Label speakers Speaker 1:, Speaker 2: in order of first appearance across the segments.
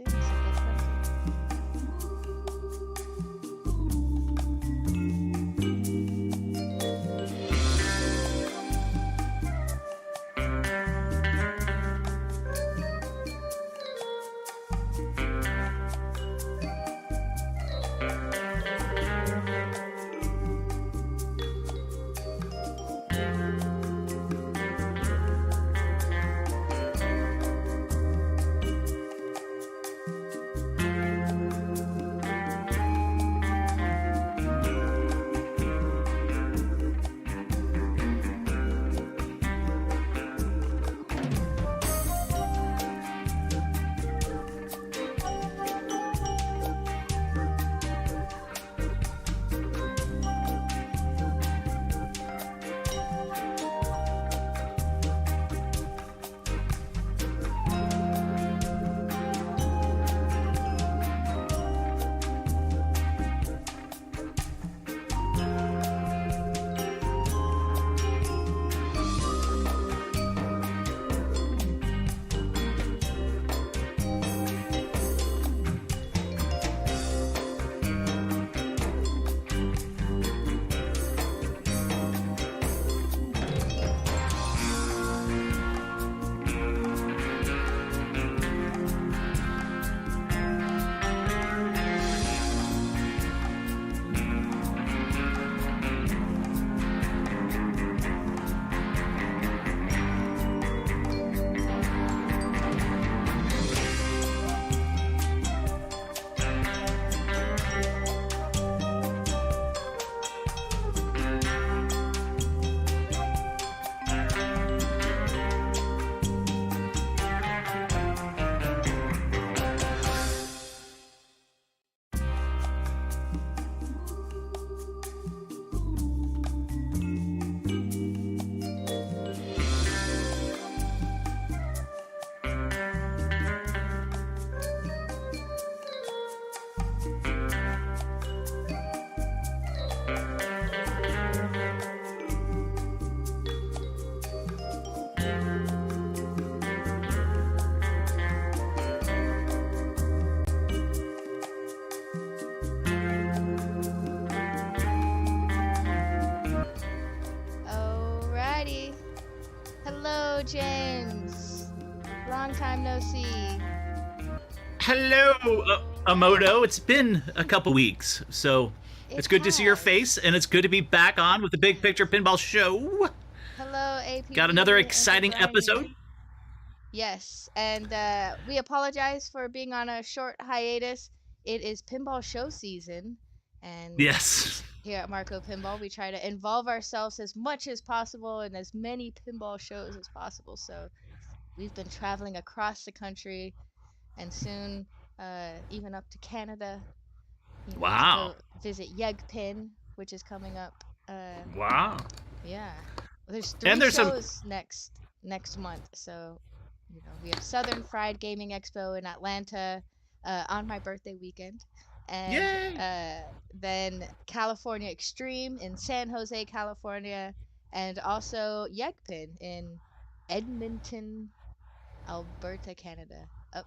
Speaker 1: soon. So get crazy. James. Long time no see.
Speaker 2: Hello, Amoto. It's been a couple weeks, so it's good to see your face, and it's good to be back on with the Big Picture Pinball Show.
Speaker 1: Hello, AP.
Speaker 2: Got another exciting episode?
Speaker 1: Yes, and we apologize for being on a short hiatus. It is pinball show season, and
Speaker 2: yes,
Speaker 1: here at Marco Pinball, we try to involve ourselves as much as possible in as many pinball shows as possible. So we've been traveling across the country, and soon even up to Canada.
Speaker 2: Wow.
Speaker 1: To go visit Yegpin, which is coming up.
Speaker 2: Wow.
Speaker 1: Yeah. There's three shows next month. So, we have Southern Fried Gaming Expo in Atlanta on my birthday weekend. And then California Extreme in San Jose, California. And also Yegpin in Edmonton, Alberta, Canada. Up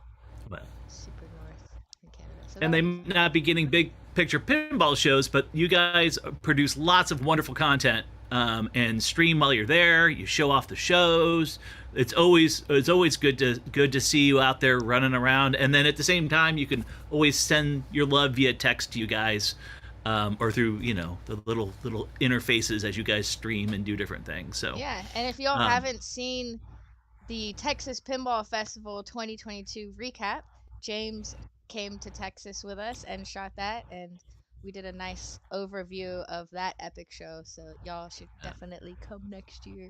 Speaker 1: super north in Canada. So
Speaker 2: and they might not be getting Big Picture Pinball shows, but you guys produce lots of wonderful content and stream while you're there. You show off the shows. It's always good to see you out there running around. And then at the same time, you can always send your love via text to you guys, or through the little interfaces as you guys stream and do different things. So
Speaker 1: yeah, and if y'all haven't seen the Texas Pinball Festival 2022 recap, James came to Texas with us and shot that, and we did a nice overview of that epic show. So y'all should definitely come next year.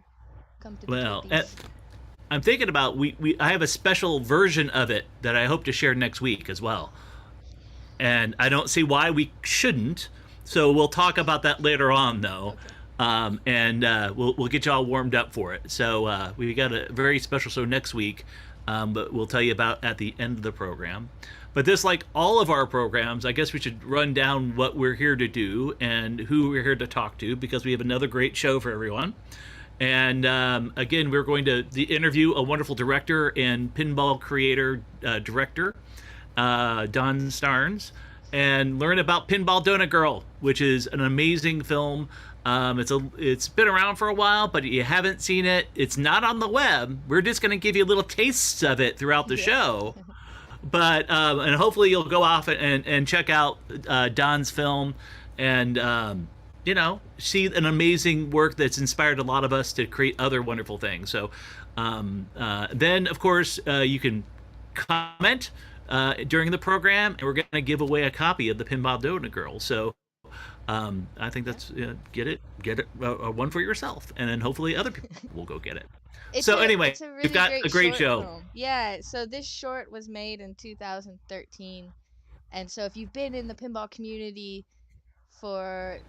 Speaker 1: Come to the
Speaker 2: I'm thinking about I have a special version of it that I hope to share next week as well. And I don't see why we shouldn't. So we'll talk about that later on, though. Okay. We'll get you all warmed up for it. So we got a very special show next week, but we'll tell you about at the end of the program. But this, like all of our programs, I guess we should run down what we're here to do and who we're here to talk to, because we have another great show for everyone. And again, we're going to interview a wonderful director and pinball creator director. Don Starnes, and learn about Pinball Donut Girl, which is an amazing film. It's been around for a while, but you haven't seen it. It's not on the web. We're just going to give you little tastes of it throughout the
Speaker 1: Yeah.
Speaker 2: show. But and hopefully you'll go off and check out Don's film, and see an amazing work that's inspired a lot of us to create other wonderful things. So then of course you can comment during the program, and we're going to give away a copy of the Pinball Donut Girl. So I think
Speaker 1: Yeah.
Speaker 2: that's get it one for yourself, and then hopefully other people will go get it.
Speaker 1: It's
Speaker 2: So
Speaker 1: a
Speaker 2: anyway,
Speaker 1: it's a
Speaker 2: we've
Speaker 1: really
Speaker 2: got a
Speaker 1: great
Speaker 2: great
Speaker 1: short
Speaker 2: show.
Speaker 1: film. Yeah, so this short was made in 2013. And so if you've been in the pinball community for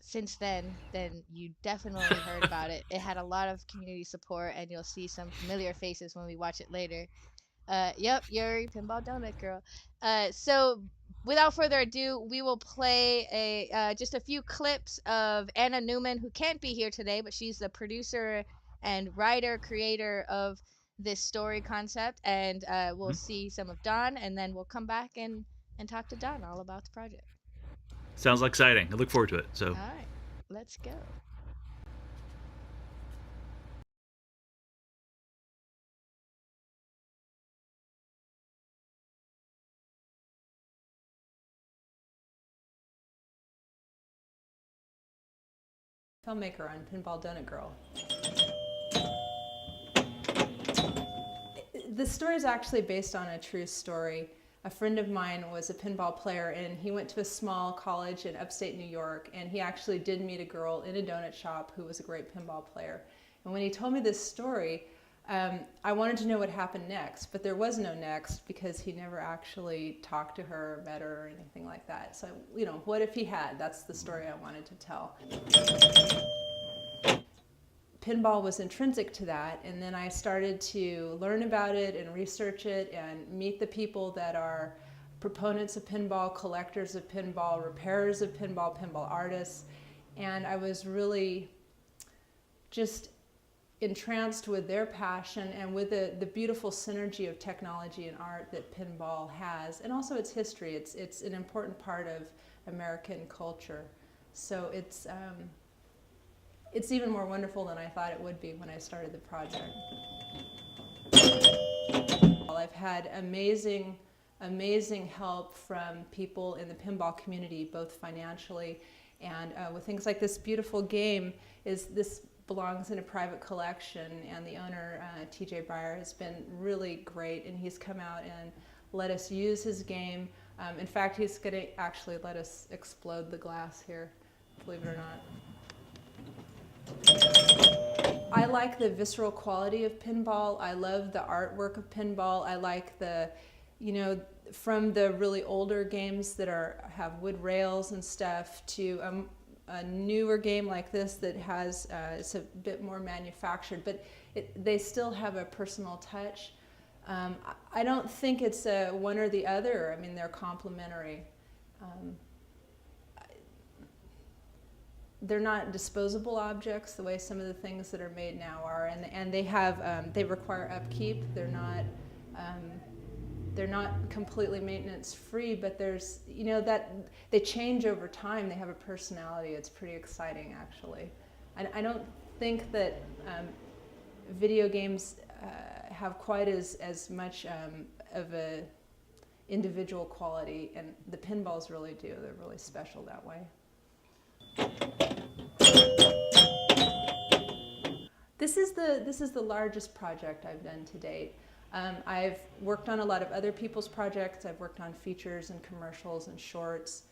Speaker 1: since then you definitely heard about it. It had a lot of community support, and you'll see some familiar faces when we watch it later. Yep, Yuri, Pinball Donut Girl. So without further ado, we will play a just a few clips of Anna Newman, who can't be here today, but she's the producer and writer creator of this story concept, and we'll see some of Don, and then we'll come back and talk to Don all about the project.
Speaker 2: Sounds exciting. I look forward to it. So
Speaker 1: All right, let's go.
Speaker 3: Filmmaker on Pinball Donut Girl. The story is actually based on a true story. A friend of mine was a pinball player, and he went to a small college in upstate New York, and he actually did meet a girl in a donut shop who was a great pinball player. And when he told me this story, I wanted to know what happened next, but there was no next because he never actually talked to her, met her, or anything like that. So, what if he had? That's the story I wanted to tell. Pinball was intrinsic to that, and then I started to learn about it and research it and meet the people that are proponents of pinball, collectors of pinball, repairers of pinball, pinball artists, and I was really just entranced with their passion and with the beautiful synergy of technology and art that pinball has, and also its history. It's an important part of American culture. So it's even more wonderful than I thought it would be when I started the project. I've had amazing help from people in the pinball community, both financially and with things like this beautiful game. This belongs in a private collection, and the owner, TJ Breyer, has been really great, and he's come out and let us use his game. In fact, he's going to actually let us explode the glass here, believe it or not. I like the visceral quality of pinball. I love the artwork of pinball. I like the, from the really older games that have wood rails and stuff to a newer game like this that has, it's a bit more manufactured, but they still have a personal touch. I don't think it's a one or the other. I mean, they're complementary. They're not disposable objects the way some of the things that are made now are, and they have they require upkeep. They're not completely maintenance free, but there's that they change over time. They have a personality. It's pretty exciting, actually. I don't think that video games have quite as much of a individual quality, and the pinballs really do. They're really special that way. This is the largest project I've done to date. I've worked on a lot of other people's projects. I've worked on features and commercials and shorts,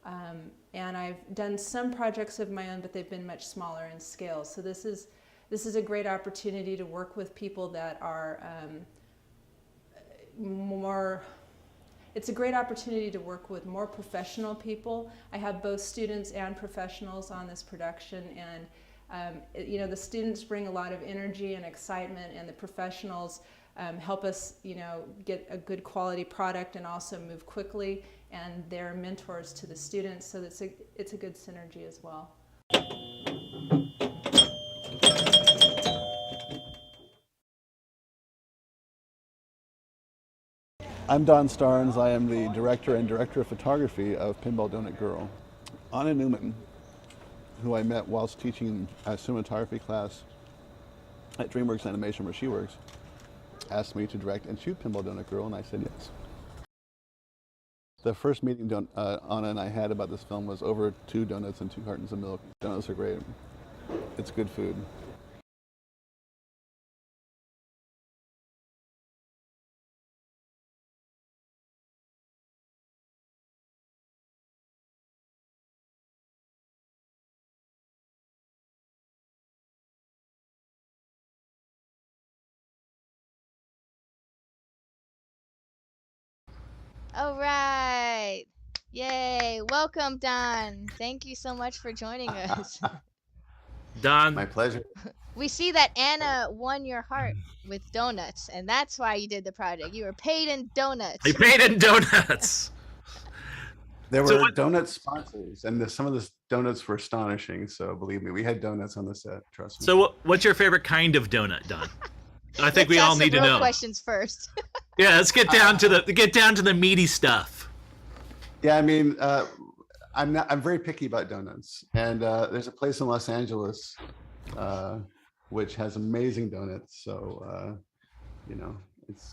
Speaker 3: and I've done some projects of my own, but they've been much smaller in scale. So this is a great opportunity to work with people that are more. It's a great opportunity to work with more professional people. I have both students and professionals on this production, and the students bring a lot of energy and excitement, and the professionals help us, get a good quality product and also move quickly, and they're mentors to the students, so it's a good synergy as well.
Speaker 4: I'm Don Starnes. I am the director of photography of Pinball Donut Girl. Anna Newman, who I met whilst teaching a cinematography class at DreamWorks Animation, where she works, asked me to direct and shoot Pinball Donut Girl, and I said yes. The first meeting Anna and I had about this film was over 2 donuts and 2 cartons of milk. Donuts are great. It's good food.
Speaker 1: All right. Yay. Welcome, Don. Thank you so much for joining us.
Speaker 2: Don.
Speaker 4: My pleasure.
Speaker 1: We see that Anna won your heart with donuts, and that's why you did the project. You were paid in donuts.
Speaker 2: You paid in donuts.
Speaker 4: There were donut sponsors, and some of the donuts were astonishing. So believe me, we had donuts on the set. Trust me.
Speaker 2: So what's your favorite kind of donut, Don? I think we all need to know.
Speaker 1: Questions first.
Speaker 2: Yeah, let's get down to the meaty stuff.
Speaker 4: Yeah, I mean, I'm very picky about donuts, and there's a place in Los Angeles which has amazing donuts. So it's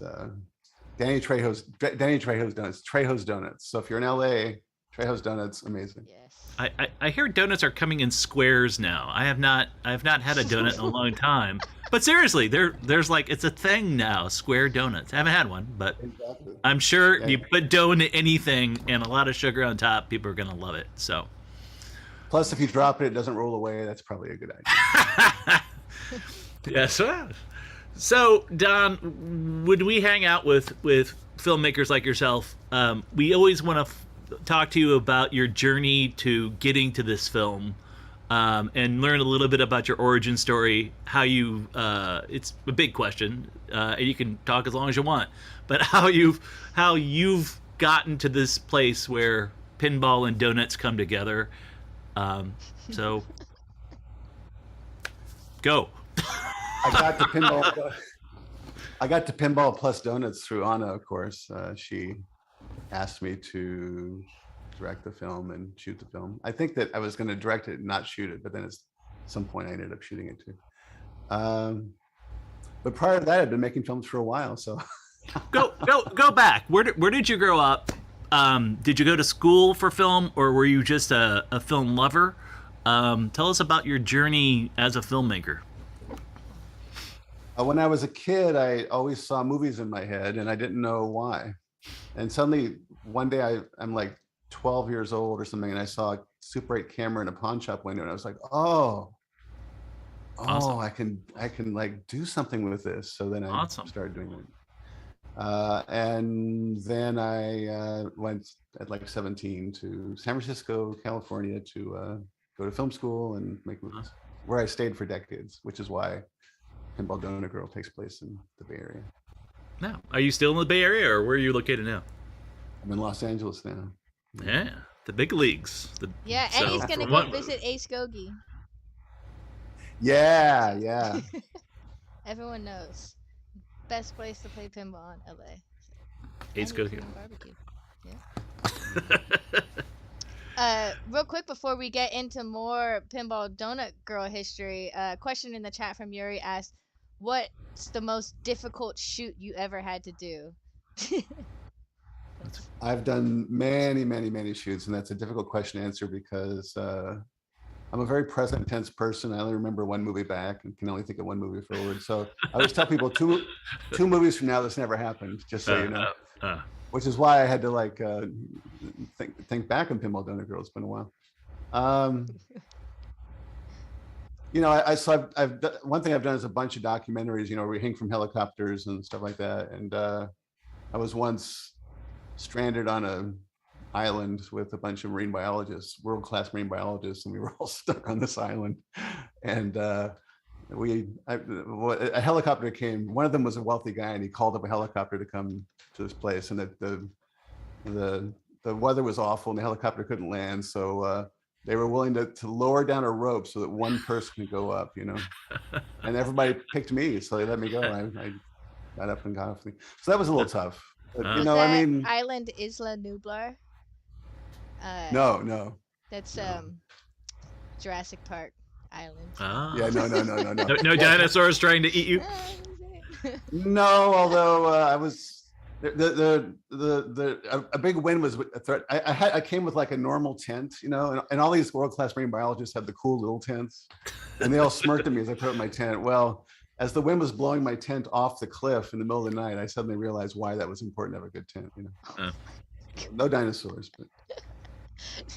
Speaker 4: Danny Trejo's donuts. Trejo's donuts. So if you're in LA, Trejo's donuts, amazing.
Speaker 1: Yes.
Speaker 2: I hear donuts are coming in squares now. I have not had a donut in a long time. But seriously, there's like, it's a thing now, square donuts. I haven't had one, but exactly. I'm sure you put dough into anything and a lot of sugar on top, people are gonna love it. So
Speaker 4: plus if you drop it, it doesn't roll away. That's probably a good idea.
Speaker 2: Yes. So Don, when we hang out with filmmakers like yourself, we always want to talk to you about your journey to getting to this film, and learn a little bit about your origin story. How you, it's a big question, and you can talk as long as you want, but how you've gotten to this place where pinball and donuts come together. So go.
Speaker 4: I got to pinball plus donuts through Anna, of course. She asked me to direct the film and shoot the film. I think that I was going to direct it and not shoot it, but then at some point I ended up shooting it too. But prior to that, I'd been making films for a while. So
Speaker 2: go back. Where did you grow up? Did you go to school for film, or were you just a film lover? Tell us about your journey as a filmmaker.
Speaker 4: When I was a kid, I always saw movies in my head, and I didn't know why. And suddenly, one day, I'm like 12 years old or something, and I saw a Super 8 camera in a pawn shop window, and I was like, awesome. I can like do something with this. So then I started doing it. And then I went at like 17 to San Francisco, California to go to film school and make movies, where I stayed for decades, which is why Pinball Donut Girl takes place in the Bay Area.
Speaker 2: Now, are you still in the Bay Area, or where are you located now?
Speaker 4: I'm in Los Angeles now.
Speaker 2: Yeah, the big leagues.
Speaker 1: And he's gonna go visit Ace Gogi.
Speaker 4: Yeah.
Speaker 1: Everyone knows. Best place to play pinball in LA.
Speaker 2: Ace Gogi.
Speaker 1: Barbecue. Yeah. Real quick before we get into more Pinball Donut Girl history, question in the chat from Yuri asked, "What's the most difficult shoot you ever had to do?"
Speaker 4: I've done many shoots, and that's a difficult question to answer because I'm a very present tense person. I only remember one movie back and can only think of one movie forward. So I always tell people two movies from now this never happened, just so you know. Which is why I had to like think back on Pinball Donut Girl. It's been a while. I've one thing I've done is a bunch of documentaries. Where we hang from helicopters and stuff like that. And I was once stranded on an island with a bunch of marine biologists, world-class marine biologists, and we were all stuck on this island. And a helicopter came. One of them was a wealthy guy, and he called up a helicopter to come to this place. And the weather was awful, and the helicopter couldn't land. So they were willing to lower down a rope so that one person could go up. And everybody picked me, so they let me go. I got up and got off. So that was a little tough. But,
Speaker 2: Was
Speaker 4: I
Speaker 1: that
Speaker 4: mean,
Speaker 1: island Isla Nublar?
Speaker 4: no.
Speaker 1: That's
Speaker 4: No.
Speaker 1: Jurassic Park Island.
Speaker 4: Yeah, no.
Speaker 2: No
Speaker 4: Well,
Speaker 2: dinosaurs trying to eat you.
Speaker 4: no, although I was a big win was a threat. I came with like a normal tent, and all these world-class marine biologists had the cool little tents, and they all smirked at me as I put up my tent. Well, as the wind was blowing my tent off the cliff in the middle of the night, I suddenly realized why that was important to have a good tent. No dinosaurs, but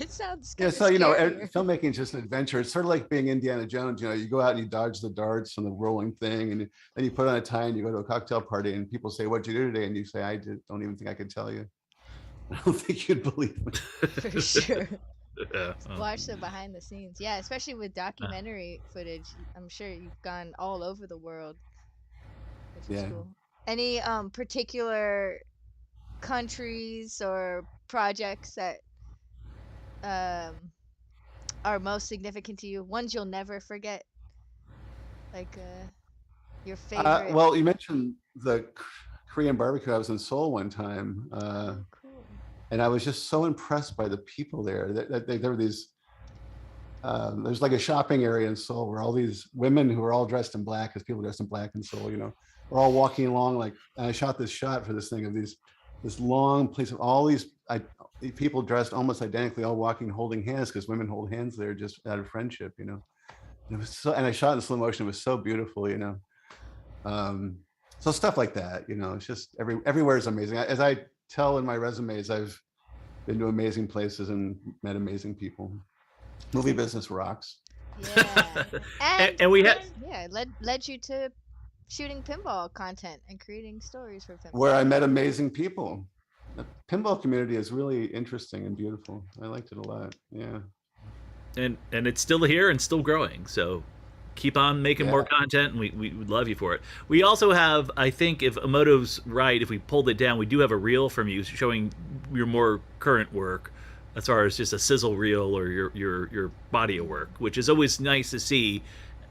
Speaker 1: It sounds
Speaker 4: yeah.
Speaker 1: kind of
Speaker 4: So
Speaker 1: scary.
Speaker 4: filmmaking is just an adventure. It's sort of like being Indiana Jones. You go out and you dodge the darts on the rolling thing, and then you put on a tie and you go to a cocktail party, and people say, "What'd you do today?" And you say, don't even think I could tell you." I don't think you'd believe me.
Speaker 1: For sure.
Speaker 2: Yeah.
Speaker 1: Watch the behind the scenes. Yeah, especially with documentary footage. I'm sure you've gone all over the world, which is
Speaker 4: Yeah.
Speaker 1: cool. Any particular countries or projects that are most significant to you? Ones you'll never forget? Like your favorite.
Speaker 4: Well, you mentioned the Korean barbecue. I was in Seoul one time,
Speaker 1: Oh, cool.
Speaker 4: and I was just so impressed by the people there. There were these. There's like a shopping area in Seoul where all these women who are all dressed in black, because people dressed in black in Seoul, are all walking along. Like, and I shot this shot for this thing of this long place of all these people dressed almost identically, all walking, holding hands, because women hold hands there just out of friendship. And it was so, and I shot in slow motion. It was so beautiful. So stuff like that. It's just everywhere is amazing. As I tell in my resumes, I've been to amazing places and met amazing people. Movie business rocks.
Speaker 1: Yeah.
Speaker 2: And we had
Speaker 1: led you to shooting pinball content and creating stories for pinball.
Speaker 4: Where I met amazing people. The pinball community is really interesting and beautiful. I liked it a lot. Yeah.
Speaker 2: and it's still here and still growing. So keep on making more content, and we would love you for it. We also have, I think, if Emoto's right, if we pulled it down, we do have a reel from you showing your more current work, as far as just a sizzle reel or your body of work, which is always nice to see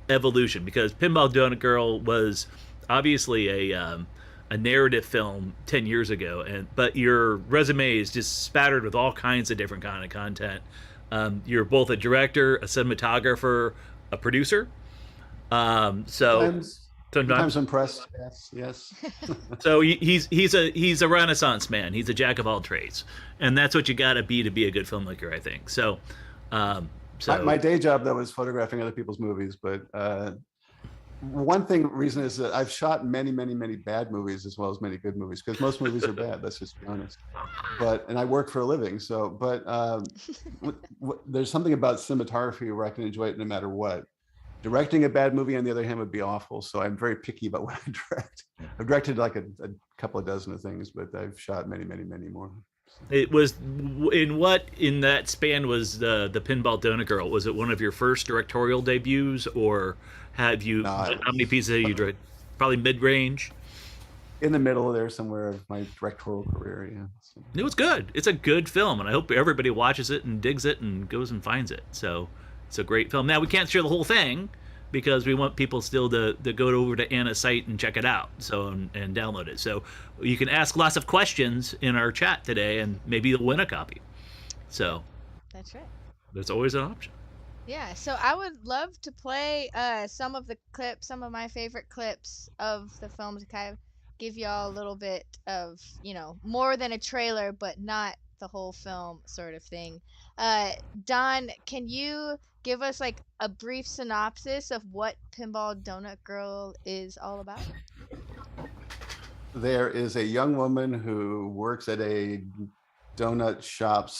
Speaker 2: evolution, because Pinball Donut Girl was obviously a narrative film 10 years ago, but your resume is just spattered with all kinds of different kind of content. You're both a director, a cinematographer, a producer.
Speaker 4: Sometimes impressed. Yes.
Speaker 2: So he's a Renaissance man. He's a jack of all trades, and that's what you got to be a good filmmaker, I think. So
Speaker 4: my day job though is photographing other people's movies, but reason is that I've shot many bad movies as well as many good movies, because most movies are bad. Let's just be honest. And I work for a living, so there's something about cinematography where I can enjoy it no matter what. Directing a bad movie, on the other hand, would be awful. So I'm very picky about what I direct. I've directed like a couple of dozen of things, but I've shot many more.
Speaker 2: It was in that span was the Pinball Donut Girl. Was it one of your first directorial debuts, or have you?
Speaker 4: No,
Speaker 2: how many pieces have you directed? Probably mid-range.
Speaker 4: In the middle there somewhere of my directorial career, yeah. So.
Speaker 2: It was good. It's a good film, and I hope everybody watches it and digs it and goes and finds it. So it's a great film. Now, we can't share the whole thing because we want people still to go over to Anna's site and check it out, and download it. So you can ask lots of questions in our chat today, and maybe you'll win a copy. So
Speaker 1: that's right.
Speaker 2: There's always an option.
Speaker 1: Yeah, so I would love to play some of my favorite clips of the film, to kind of give y'all a little bit of, more than a trailer, but not the whole film sort of thing. Don, can you give us like a brief synopsis of what Pinball Donut Girl is all about?
Speaker 4: There is a young woman who works at a donut shop /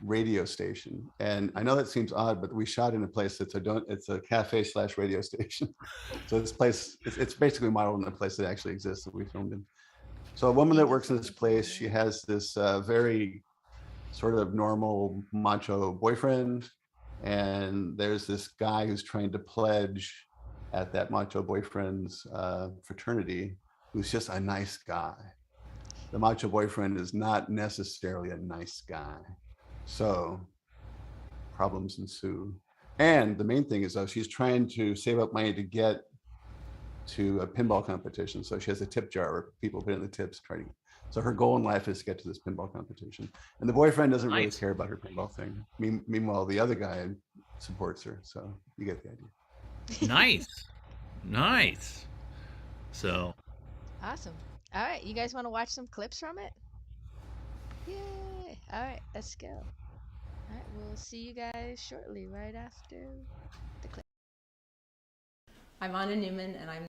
Speaker 4: radio station, and I know that seems odd, but we shot in a place it's a cafe / radio station. So this place, it's basically modeled in a place that actually exists that we filmed in. So a woman that works in this place, she has this very sort of normal macho boyfriend, and there's this guy who's trying to pledge at that macho boyfriend's fraternity, who's just a nice guy. The macho boyfriend is not necessarily a nice guy, so problems ensue. And the main thing is, though, she's trying to save up money to get to a pinball competition. So she has a tip jar where people put in the tips, trying to. So her goal in life is to get to this pinball competition. And the boyfriend doesn't really care about her pinball thing. Meanwhile, the other guy supports her. So you get the idea.
Speaker 2: Nice. So.
Speaker 1: Awesome. All right, you guys want to watch some clips from it? Yay! All right, let's go. All right, we'll see you guys shortly, right after the clip.
Speaker 3: I'm Anna Newman, and I'm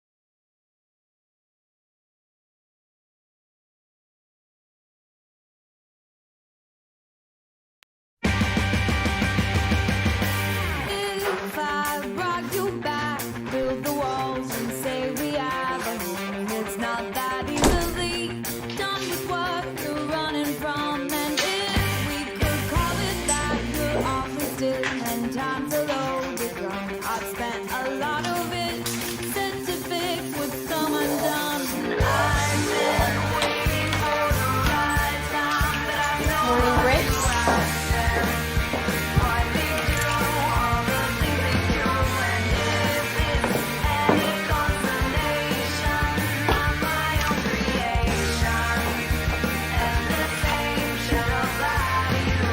Speaker 5: If I brought you back, build the walls and say we have a home, it's not that easily done with what you're running from. And if we could call it that, you're awfully still and time to load the drum. I've spent a lot of it set to fix what's come undone. I've been waiting for the right time, but I know
Speaker 1: Morning breaks.
Speaker 5: why they do all the things they do. And if it's any consolation, I'm my own creation, and the same should apply to you.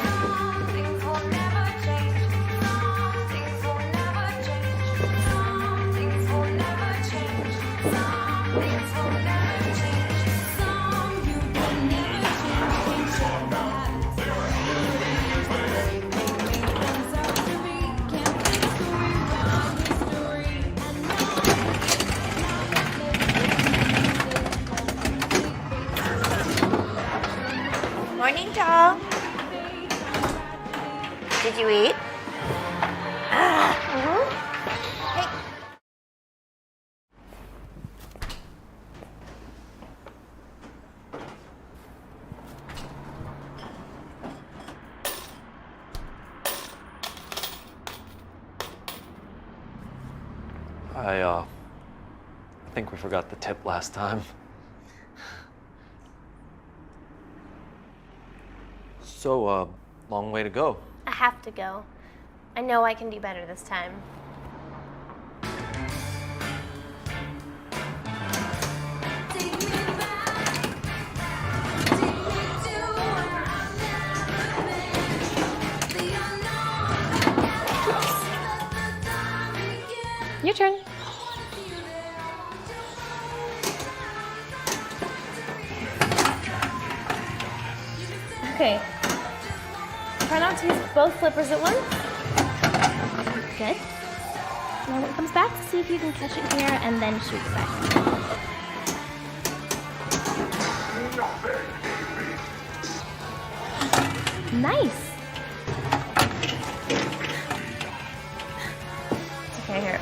Speaker 5: Some things will never change. Some things will never change. Some things will never change. Some things will never change. Some you can never change. Can't change that.
Speaker 6: Morning, doll. Did you eat? Hey.
Speaker 7: I think we forgot the tip last time. So, long way to go.
Speaker 6: I have to go. I know I can do better this time. Your turn. Okay. Try not to use both flippers at once. Good. Now when it comes back, see if you can catch it here and then shoot it back. Nice. It's okay, here.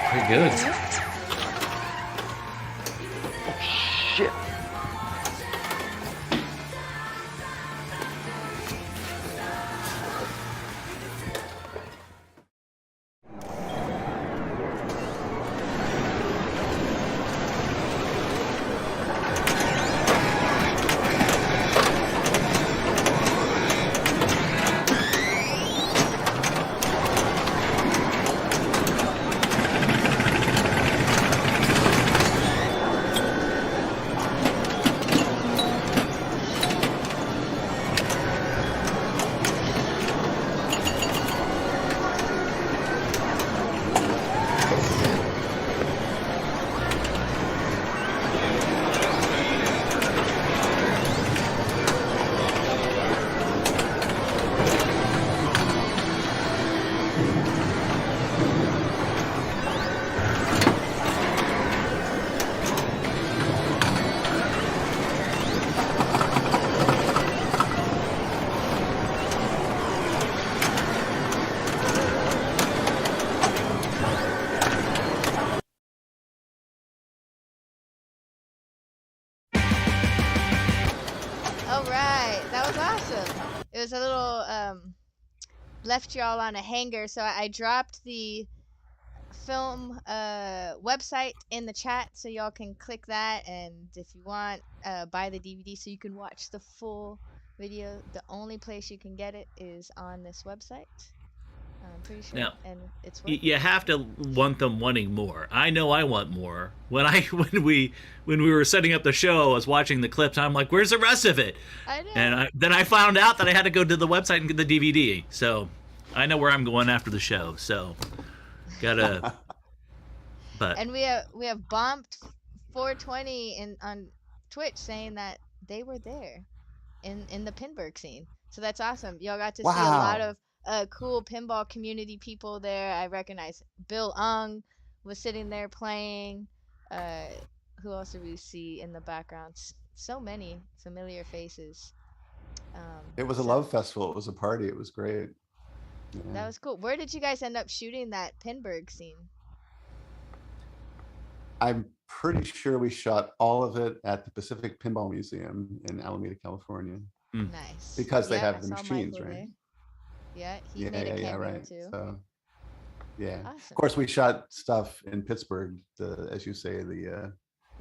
Speaker 2: Pretty good.
Speaker 7: Shit.
Speaker 1: was a little left y'all on a hanger, so I dropped the film website in the chat, so y'all can click that, and if you want, buy the DVD so you can watch the full video. The only place you can get it is on this website, I'm pretty sure,
Speaker 2: Now,
Speaker 1: and it's worth
Speaker 2: you
Speaker 1: it.
Speaker 2: have to want them wanting more. I know I want more. When we were setting up the show, I was watching the clips. I'm like, "Where's the rest of it?"
Speaker 1: I know.
Speaker 2: And then I found out that I had to go to the website and get the DVD. So I know where I'm going after the show. So gotta. But
Speaker 1: And we have bumped 420 on Twitch saying that they were there in the Pinburg scene. So that's awesome. Y'all got to see a lot
Speaker 4: Wow.
Speaker 1: of cool pinball community people there. I recognize Bill Ung was sitting there playing. Uh, who else did we see in the background? So many familiar faces.
Speaker 4: It was a
Speaker 1: So
Speaker 4: love festival. It was a party. It was great. Yeah.
Speaker 1: that was cool. Where did you guys end up shooting that Pinburg scene?
Speaker 4: I'm pretty sure we shot all of it at the Pacific Pinball Museum in Alameda, California,
Speaker 1: Nice.
Speaker 4: because they
Speaker 1: Yeah,
Speaker 4: have
Speaker 1: I
Speaker 4: the
Speaker 1: saw
Speaker 4: machines,
Speaker 1: Michael
Speaker 4: right?
Speaker 1: there. Yeah, he
Speaker 4: Yeah,
Speaker 1: made a
Speaker 4: yeah,
Speaker 1: cameo
Speaker 4: right.
Speaker 1: too.
Speaker 4: So, yeah. Of
Speaker 1: Awesome.
Speaker 4: course, we shot stuff in Pittsburgh, as you say, the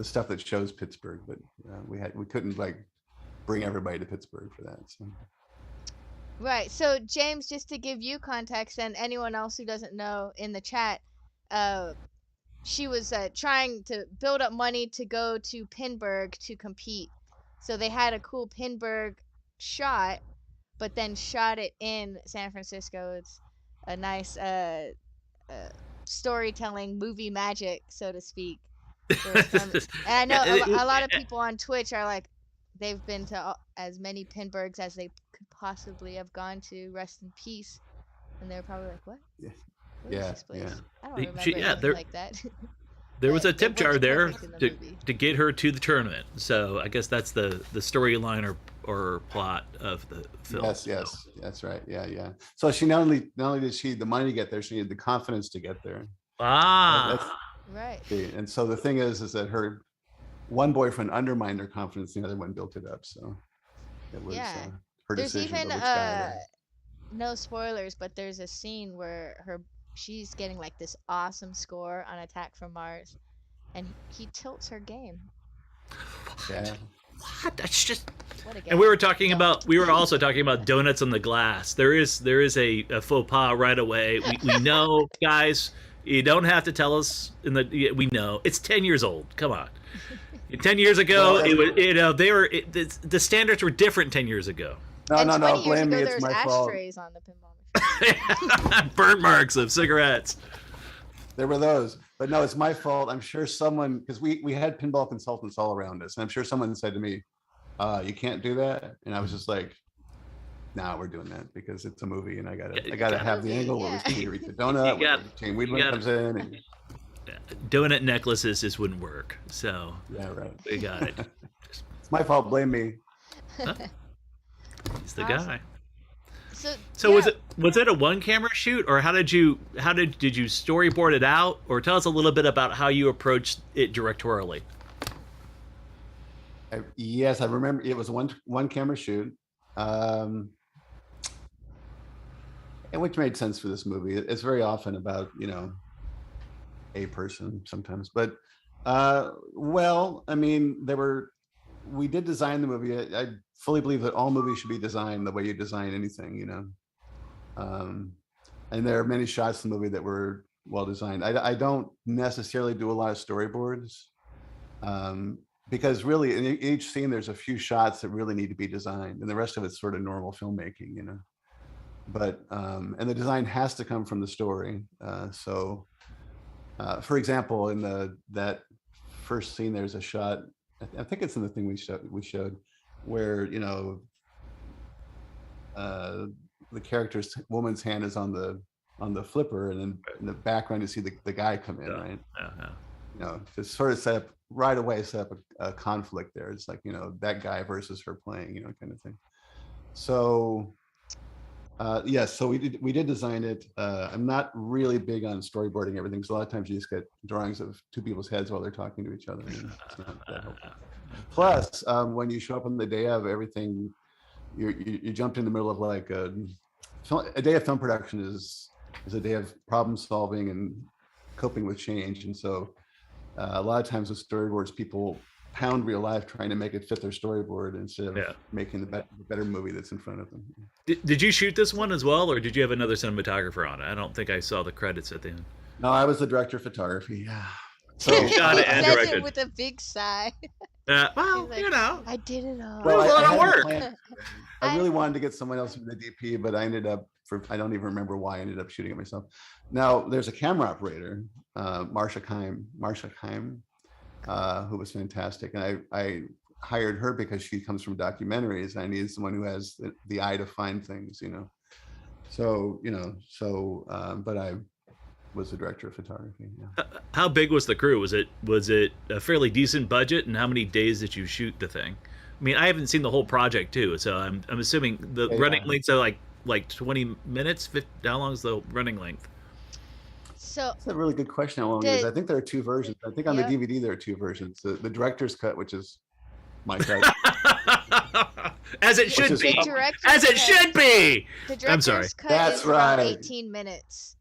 Speaker 4: stuff that shows Pittsburgh, but we couldn't like bring everybody to Pittsburgh for that. So.
Speaker 1: Right. So James, just to give you context and anyone else who doesn't know in the chat, she was trying to build up money to go to Pinburg to compete. So they had a cool Pinburg shot, but then shot it in San Francisco. It's a nice storytelling movie magic, so to speak. And I know a lot of people on Twitch are like, they've been to as many Pinburgs as they could possibly have gone to. Rest in peace. And they're probably like, what?
Speaker 4: Yeah.
Speaker 1: What is
Speaker 4: Yeah,
Speaker 1: this place?
Speaker 4: yeah.
Speaker 1: I don't remember anything
Speaker 2: there
Speaker 1: like that.
Speaker 2: there was
Speaker 1: But
Speaker 2: a
Speaker 1: it
Speaker 2: tip jar
Speaker 1: works
Speaker 2: there
Speaker 1: perfect in the
Speaker 2: to
Speaker 1: movie.
Speaker 2: get her to the tournament. So I guess that's the storyline or plot of the film.
Speaker 4: Yes, yes, that's right. Yeah, yeah. So she not only did she need the money to get there, she needed the confidence to get there. That's
Speaker 1: Right.
Speaker 4: and so the thing is that her one boyfriend undermined her confidence, the other one built it up. So it was
Speaker 1: Yeah.
Speaker 4: her
Speaker 1: There's
Speaker 4: decision
Speaker 1: even
Speaker 4: of which guy.
Speaker 1: no spoilers, but there's a scene where she's getting like this awesome score on Attack from Mars, and he tilts her game.
Speaker 4: Yeah.
Speaker 2: What? That's just.
Speaker 1: What a game.
Speaker 2: And we were talking
Speaker 1: Don't.
Speaker 2: about. We were also talking about donuts on the glass. There is a faux pas right away. We know, guys. You don't have to tell us. We know it's 10 years old. Come on. 10 years ago,
Speaker 4: Well,
Speaker 2: it was they were the standards were different 10 years ago.
Speaker 4: No,
Speaker 1: And
Speaker 4: no,
Speaker 1: 20
Speaker 4: no.
Speaker 1: years
Speaker 4: Blame
Speaker 1: ago,
Speaker 4: me.
Speaker 1: there
Speaker 4: It's
Speaker 1: was
Speaker 4: my fault.
Speaker 1: ashtrays on the pinball machine.
Speaker 2: Burn marks of cigarettes.
Speaker 4: There were those, but no, it's my fault. I'm sure someone, because we had pinball consultants all around us, and I'm sure someone said to me, "You can't do that," and I was just like, "No, we're doing that because it's a movie, and I gotta have the angle where we reach the donut, where Jane Weedman comes in, and
Speaker 2: Donut necklaces just wouldn't work. So
Speaker 4: yeah, right.
Speaker 2: we got it.
Speaker 4: It's my fault. Blame me."
Speaker 2: He's the
Speaker 1: Awesome.
Speaker 2: guy.
Speaker 1: So
Speaker 2: Was
Speaker 1: yeah,
Speaker 2: it a one camera shoot, or did you storyboard it out, or tell us a little bit about how you approached it directorially?
Speaker 4: Yes, I remember it was one camera shoot, and which made sense for this movie. It's very often about a person sometimes, but well, I mean, we did design the movie. I fully believe that all movies should be designed the way you design anything, and there are many shots in the movie that were well designed. I don't necessarily do a lot of storyboards, because really in each scene there's a few shots that really need to be designed, and the rest of it's sort of normal filmmaking. But and the design has to come from the story. So for example, in that first scene, there's a shot, I think it's in the thing we showed where the character's woman's hand is on the flipper, and then in the background you see the guy come in, right? To sort of set up a conflict there. It's like that guy versus her playing, kind of thing. So yes, so we did design it. I'm not really big on storyboarding everything, because a lot of times you just get drawings of two people's heads while they're talking to each other, and it's not that helpful. Plus, when you show up on the day of, everything you jumped in the middle of like a day of film production is a day of problem solving and coping with change. And so a lot of times with storyboards, people pound real life trying to make it fit their storyboard instead of making the better movie that's in front of them.
Speaker 2: Did you shoot this one as well, or did you have another cinematographer on it? I don't think I saw the credits at the end.
Speaker 4: No, I was the director of photography. Yeah.
Speaker 2: So shot it and
Speaker 1: Says
Speaker 2: directed.
Speaker 1: it with a big sigh.
Speaker 2: Well,
Speaker 1: Like,
Speaker 2: you know,
Speaker 1: I did it all.
Speaker 2: Well, a lot of
Speaker 4: had a
Speaker 2: work.
Speaker 4: plan. I really wanted to get someone else from the DP, but I ended up I don't even remember why I ended up shooting it myself. Now there's a camera operator, Marsha Kime, who was fantastic. And I hired her because she comes from documentaries. I needed someone who has the eye to find things, you know. So, but I was the director of photography. Yeah.
Speaker 2: How big was the crew? Was it a fairly decent budget, and how many days did you shoot the thing? I mean, I haven't seen the whole project too, so I'm assuming the running lengths are like 20 minutes. How long is the running length?
Speaker 1: So
Speaker 4: that's a really good question. How long it is? I think there are two versions. I think on the DVD there are two versions. The director's cut, which is my cut.
Speaker 2: As it should be. As it should be.
Speaker 1: The director's
Speaker 2: I'm sorry.
Speaker 1: cut
Speaker 4: That's
Speaker 1: is around
Speaker 4: right.
Speaker 1: 18 minutes.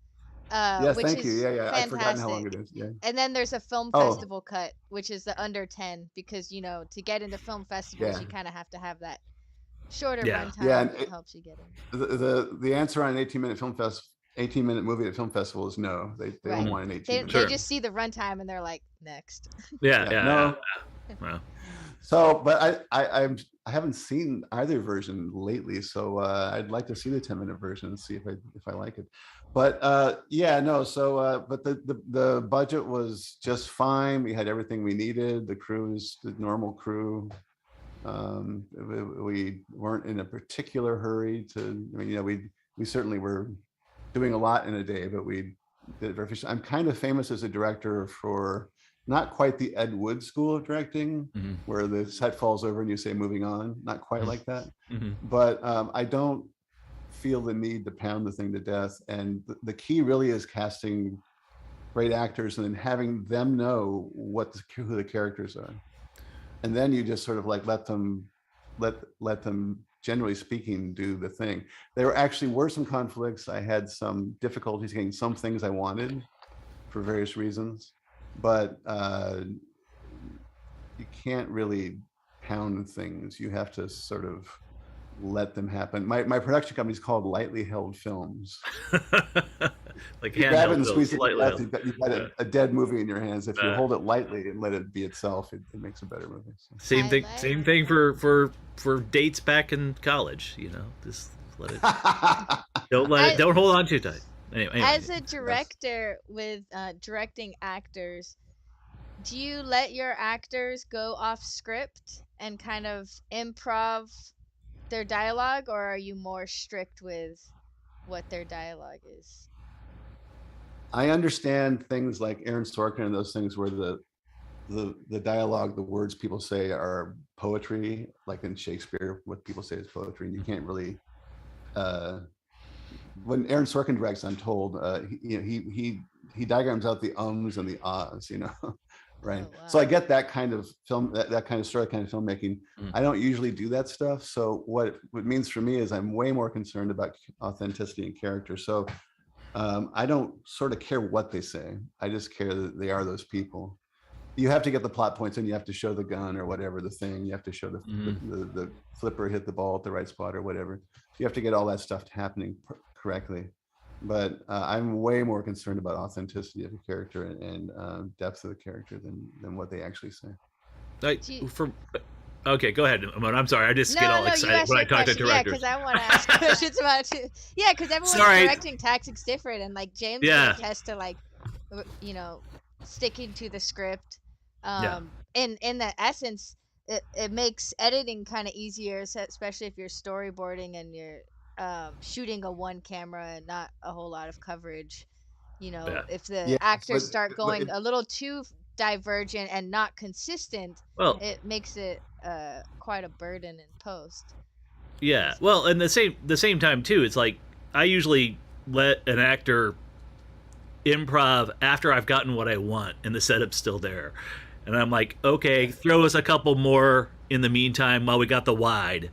Speaker 4: Yes,
Speaker 1: which
Speaker 4: thank you.
Speaker 1: is
Speaker 4: Yeah. I've forgotten how
Speaker 1: fantastic.
Speaker 4: long it is. Yeah.
Speaker 1: And then there's a film festival cut, which is the under 10, because you know, to get into film festivals, you kind of have to have that shorter runtime.
Speaker 4: Yeah, and
Speaker 1: it helps you get in.
Speaker 4: The answer on an 18-minute movie at film festival is no. They don't want an 18
Speaker 1: They just see the runtime and they're like, next.
Speaker 2: Yeah.
Speaker 4: Well. So, but I haven't seen either version lately, so I'd like to see the 10-minute version and see if I like it. But but the budget was just fine. We had everything we needed. The crew is the normal crew. We weren't in a particular hurry to. I mean, you know, we certainly were doing a lot in a day, but we did it very efficiently. I'm kind of famous as a director for not quite the Ed Wood school of directing, where the set falls over and you say moving on. Not quite like that, but I don't feel the need to pound the thing to death. And the key really is casting great actors and then having them know who the characters are, and then you just sort of like let them, generally speaking, do the thing. There actually were some conflicts. I had some difficulties getting some things I wanted for various reasons, but you can't really pound things. You have to sort of let them happen. My production company is called Lightly Held Films.
Speaker 2: Like
Speaker 4: you grab it and squeeze it.
Speaker 2: Lightly
Speaker 4: You've got a dead movie in your hands. If you hold it lightly and let it be itself, it makes a better movie. So.
Speaker 2: Same thing for dates back in college. You know, just let it. Don't hold on too tight. Anyway,
Speaker 1: as a director with directing actors, do you let your actors go off script and kind of improv their dialogue, or are you more strict with what their dialogue is?
Speaker 4: I understand things like Aaron Sorkin and those things where the dialogue, the words people say are poetry, like in Shakespeare, what people say is poetry, and you can't really. When Aaron Sorkin directs, I'm told he diagrams out the ums and the ahs, you know, right? Oh, wow. So I get that kind of film, that kind of story, kind of filmmaking. I don't usually do that stuff. So what it means for me is I'm way more concerned about authenticity and character. So I don't sort of care what they say. I just care that they are those people. You have to get the plot points and you have to show the gun or whatever the thing. You have to show the flipper hit the ball at the right spot or whatever. You have to get all that stuff happening correctly. But I'm way more concerned about authenticity of a character and depth of the character than what they actually say.
Speaker 2: Okay, go ahead, Amon. I'm sorry. I just get all excited when I talk to directors.
Speaker 1: Yeah, because I want to ask questions about it too. Yeah, because everyone's directing tactics different, and like James has to like, you know, sticking to the script. In the essence, it makes editing kind of easier, especially if you're storyboarding and you're shooting a one camera and not a whole lot of coverage. You know, if the actors start going a little too divergent and not consistent, it makes it quite a burden in post.
Speaker 2: Yeah, well, and the same time too, it's like I usually let an actor improv after I've gotten what I want and the setup's still there, and I'm like, okay, throw us a couple more in the meantime while we got the wide,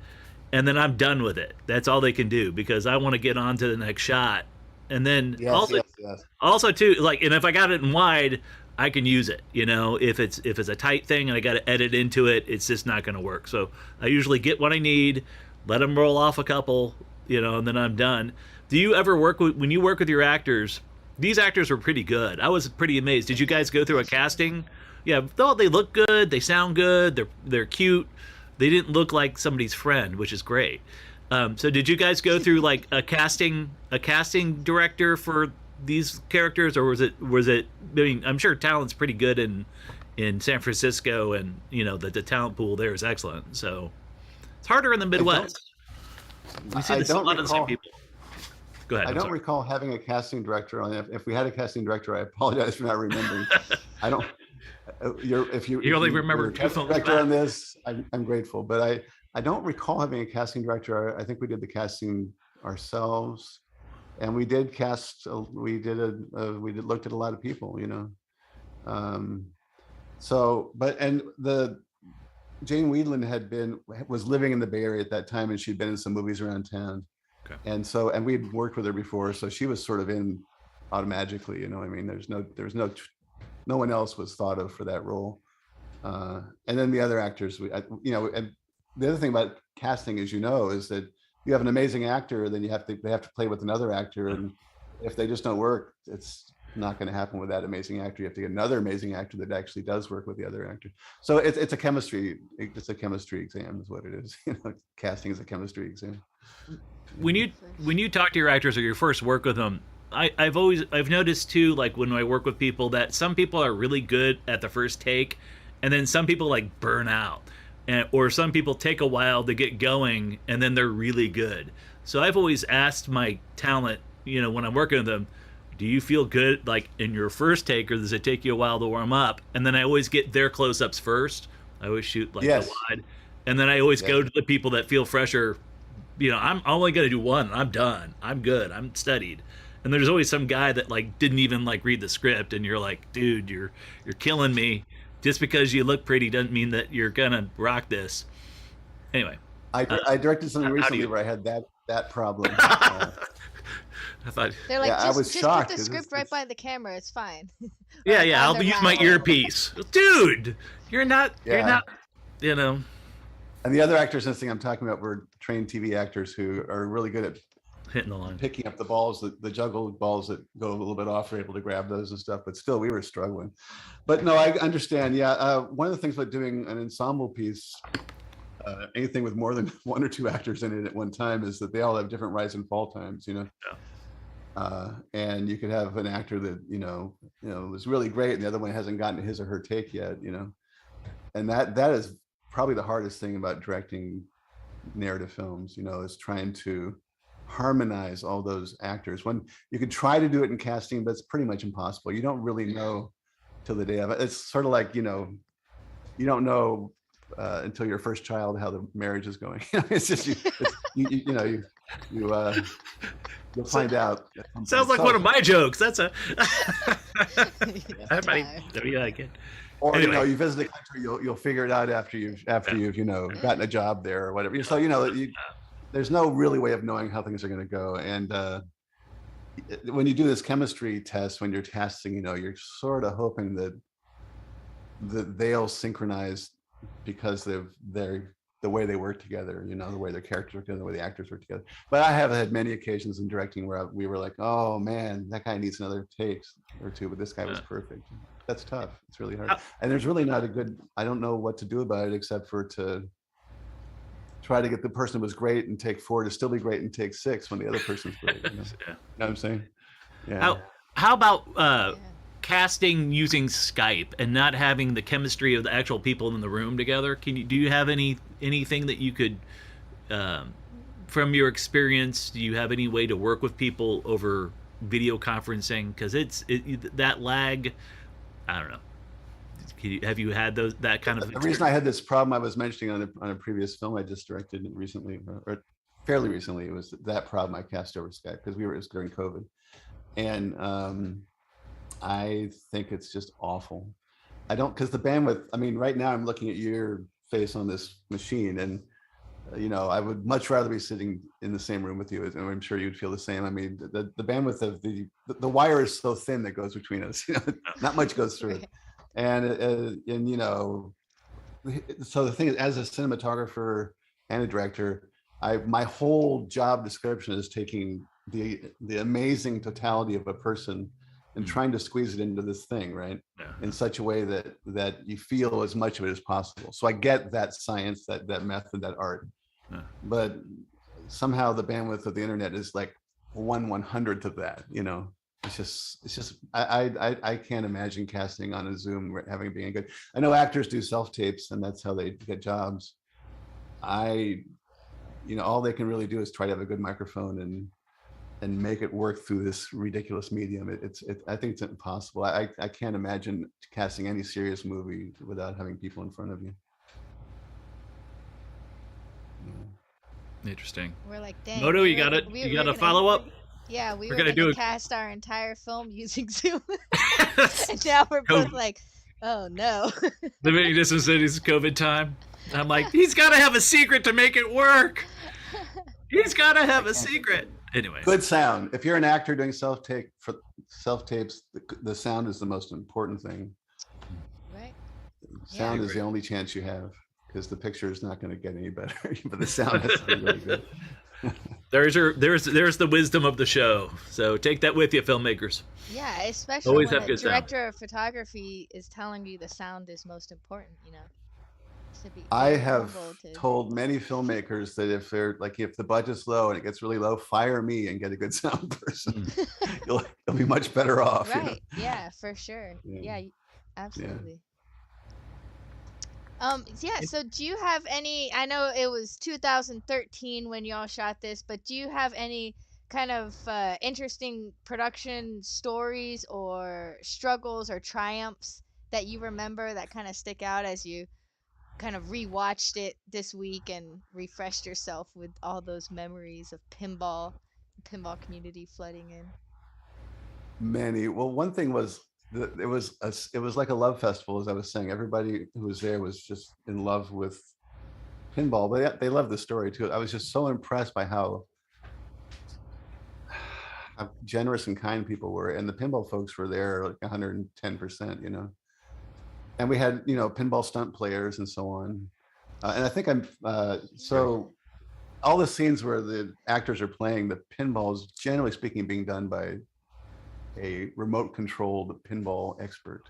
Speaker 2: and then I'm done with it. That's all they can do because I want to get on to the next shot. And then
Speaker 4: Yes, yes, yes.
Speaker 2: also too, like, and if I got it in wide, I can use it. You know, if it's a tight thing and I got to edit into it, it's just not going to work. So I usually get what I need, let them roll off a couple, you know, and then I'm done. Do you ever work with, when you work with your actors? These actors were pretty good. I was pretty amazed. Did you guys go through a casting? Yeah, though they look good, they sound good, they're cute. They didn't look like somebody's friend, which is great. So did you guys go through like a casting director for these characters, or was it? I mean, I'm sure talent's pretty good in San Francisco, and you know the talent pool there is excellent. So it's harder in the Midwest. We see
Speaker 4: I
Speaker 2: this a
Speaker 4: don't
Speaker 2: lot of the same
Speaker 4: recall.
Speaker 2: people. Go ahead.
Speaker 4: I
Speaker 2: I'm
Speaker 4: don't
Speaker 2: sorry.
Speaker 4: recall having a casting director on it. If we had a casting director, I apologize for not remembering. I don't. If
Speaker 2: You only
Speaker 4: you're
Speaker 2: remember
Speaker 4: a
Speaker 2: two
Speaker 4: casting
Speaker 2: films
Speaker 4: director
Speaker 2: back.
Speaker 4: on this, I'm grateful. But I don't recall having a casting director. I think we did the casting ourselves, and we did cast. We did looked at a lot of people, you know. Um, so, but and the Jane Weedland was living in the Bay Area at that time, and she'd been in some movies around town.
Speaker 2: Okay.
Speaker 4: And so, and we'd worked with her before, so she was sort of in automatically, you know. I mean, no one else was thought of for that role. And then the other actors, you know, and the other thing about casting, as you know, is that you have an amazing actor, then they have to play with another actor, and if they just don't work, it's not going to happen with that amazing actor. You have to get another amazing actor that actually does work with the other actor. So it's a chemistry exam, is what it is. You know, casting is a chemistry exam.
Speaker 2: When you talk to your actors or you first work with them, I've noticed too, like when I work with people, that some people are really good at the first take, and then some people like burn out, or some people take a while to get going, and then they're really good. So I've always asked my talent, you know, when I'm working with them, do you feel good like in your first take, or does it take you a while to warm up? And then I always get their close-ups first. I always shoot like
Speaker 4: Yes.
Speaker 2: the wide, and then I always
Speaker 4: Yeah.
Speaker 2: go to the people that feel fresher. You know, I'm only gonna do one, and I'm done. I'm good. I'm studied. And there's always some guy that like didn't even like read the script, and you're like, dude, you're killing me. Just because you look pretty doesn't mean that you're gonna rock this. Anyway,
Speaker 4: I directed something
Speaker 2: how do
Speaker 4: recently
Speaker 2: you-
Speaker 4: where I had that problem.
Speaker 2: I thought,
Speaker 1: They're like,
Speaker 4: Yeah, I
Speaker 1: just,
Speaker 4: was
Speaker 1: just
Speaker 4: shocked,
Speaker 1: put the
Speaker 4: 'cause
Speaker 1: script right by the camera. It's fine.
Speaker 2: yeah,
Speaker 1: Like,
Speaker 2: yeah,
Speaker 1: on
Speaker 2: I'll
Speaker 1: their
Speaker 2: use my
Speaker 1: laptop.
Speaker 2: earpiece, dude. You're not,
Speaker 4: Yeah.
Speaker 2: you know.
Speaker 4: And the other actors, this thing I'm talking about, were trained TV actors who are really good at
Speaker 2: Hitting the line.
Speaker 4: picking up the balls, the juggle balls that go a little bit off, are able to grab those and stuff. But still, we were struggling. But no, I understand. Yeah, one of the things about doing an ensemble piece, anything with more than one or two actors in it at one time, is that they all have different rise and fall times. You know.
Speaker 2: Yeah.
Speaker 4: And you could have an actor that you know was really great, and the other one hasn't gotten to his or her take yet. You know, and that is probably the hardest thing about directing narrative films. You know, is trying to harmonize all those actors. When you can try to do it in casting, but it's pretty much impossible. You don't really know till the day of it. It's sort of like, you know, you don't know until your first child how the marriage is going. It's just you'll find out. at some
Speaker 2: Sounds
Speaker 4: point.
Speaker 2: like one of my jokes. That's a.
Speaker 1: That's
Speaker 2: Everybody,
Speaker 1: time.
Speaker 2: you like it.
Speaker 4: Or
Speaker 2: Anyway.
Speaker 4: you know, you visit a country, you'll figure it out after you've you know gotten a job there or whatever. So you know, there's no really way of knowing how things are going to go. And when you do this chemistry test, when you're testing, you know, you're sort of hoping that they'll synchronize because they're the way they work together, you know, the way their characters work together, the way the actors work together. But I have had many occasions in directing where we were like, oh man, that guy needs another take or two, but this guy was perfect. That's tough. It's really hard. And there's really not a good, I don't know what to do about it except for to try to get the person who was great in take 4 to still be great in take 6 when the other person's great. You know,
Speaker 2: Yeah.
Speaker 4: know what I'm saying? Yeah.
Speaker 2: How about
Speaker 1: Yeah.
Speaker 2: casting using Skype and not having the chemistry of the actual people in the room together? Do you have anything that you could, from your experience, do you have any way to work with people over video conferencing? Because that lag, I don't know. Have you had that kind of?
Speaker 4: The reason I had this problem I was mentioning on a previous film I just directed recently, or fairly recently, it was that problem I cast over Skype because it was during COVID. And I think it's just awful. I don't, because the bandwidth, I mean, right now I'm looking at your face on this machine, and I would much rather be sitting in the same room with you, and I'm sure you'd feel the same. I mean, the bandwidth of the wire is so thin that goes between us. Not much goes through it, and so the thing is, as a cinematographer and a director, my whole job description is taking the amazing totality of a person and trying to squeeze it into this thing, right?
Speaker 2: Yeah.
Speaker 4: In such a way that you feel as much of it as possible. So I get that science, that method, that art, but somehow the bandwidth of the internet is like 1/100th of that. It's just I can't imagine casting on a Zoom having being good. I know actors do self tapes and that's how they get jobs. All they can really do is try to have a good microphone and make it work through this ridiculous medium. I think it's impossible. I can't imagine casting any serious movie without having people in front of you.
Speaker 2: Interesting.
Speaker 1: We're like, dang.
Speaker 2: Moto, you got it. You got a follow up?
Speaker 1: Yeah, we were
Speaker 2: gonna
Speaker 1: gonna
Speaker 2: do
Speaker 1: cast our entire film using Zoom, and now we're both like, oh no.
Speaker 2: Living distance is COVID time. I'm like, he's got to have a secret to make it work. He's got to have a secret. Anyway.
Speaker 4: Good sound. If you're an actor doing self tapes, the sound is the most important thing.
Speaker 1: Right.
Speaker 4: Sound is the only chance you have, because the picture is not going to get any better, but the sound has to be really good.
Speaker 2: There's the wisdom of the show. So take that with you, filmmakers.
Speaker 1: Yeah, especially
Speaker 2: Always
Speaker 1: when
Speaker 2: have
Speaker 1: a
Speaker 2: good sound.
Speaker 1: director of photography is telling you the sound is most important.
Speaker 4: I have told many filmmakers that if the budget's low and it gets really low, fire me and get a good sound person. you'll be much better off.
Speaker 1: Right. Yeah, for sure. Yeah, absolutely. Yeah. So do you have any, I know it was 2013 when y'all shot this, but do you have any kind of interesting production stories or struggles or triumphs that you remember that kind of stick out as you kind of rewatched it this week and refreshed yourself with all those memories of pinball community flooding in?
Speaker 4: Many. Well, one thing was that it was like a love festival, as I was saying. Everybody who was there was just in love with pinball, but they loved the story too. I was just so impressed by how generous and kind people were, and the pinball folks were there like 110%. And we had pinball stunt players and so on, and I think so all the scenes where the actors are playing, the pinball is generally speaking being done by a remote controlled pinball expert.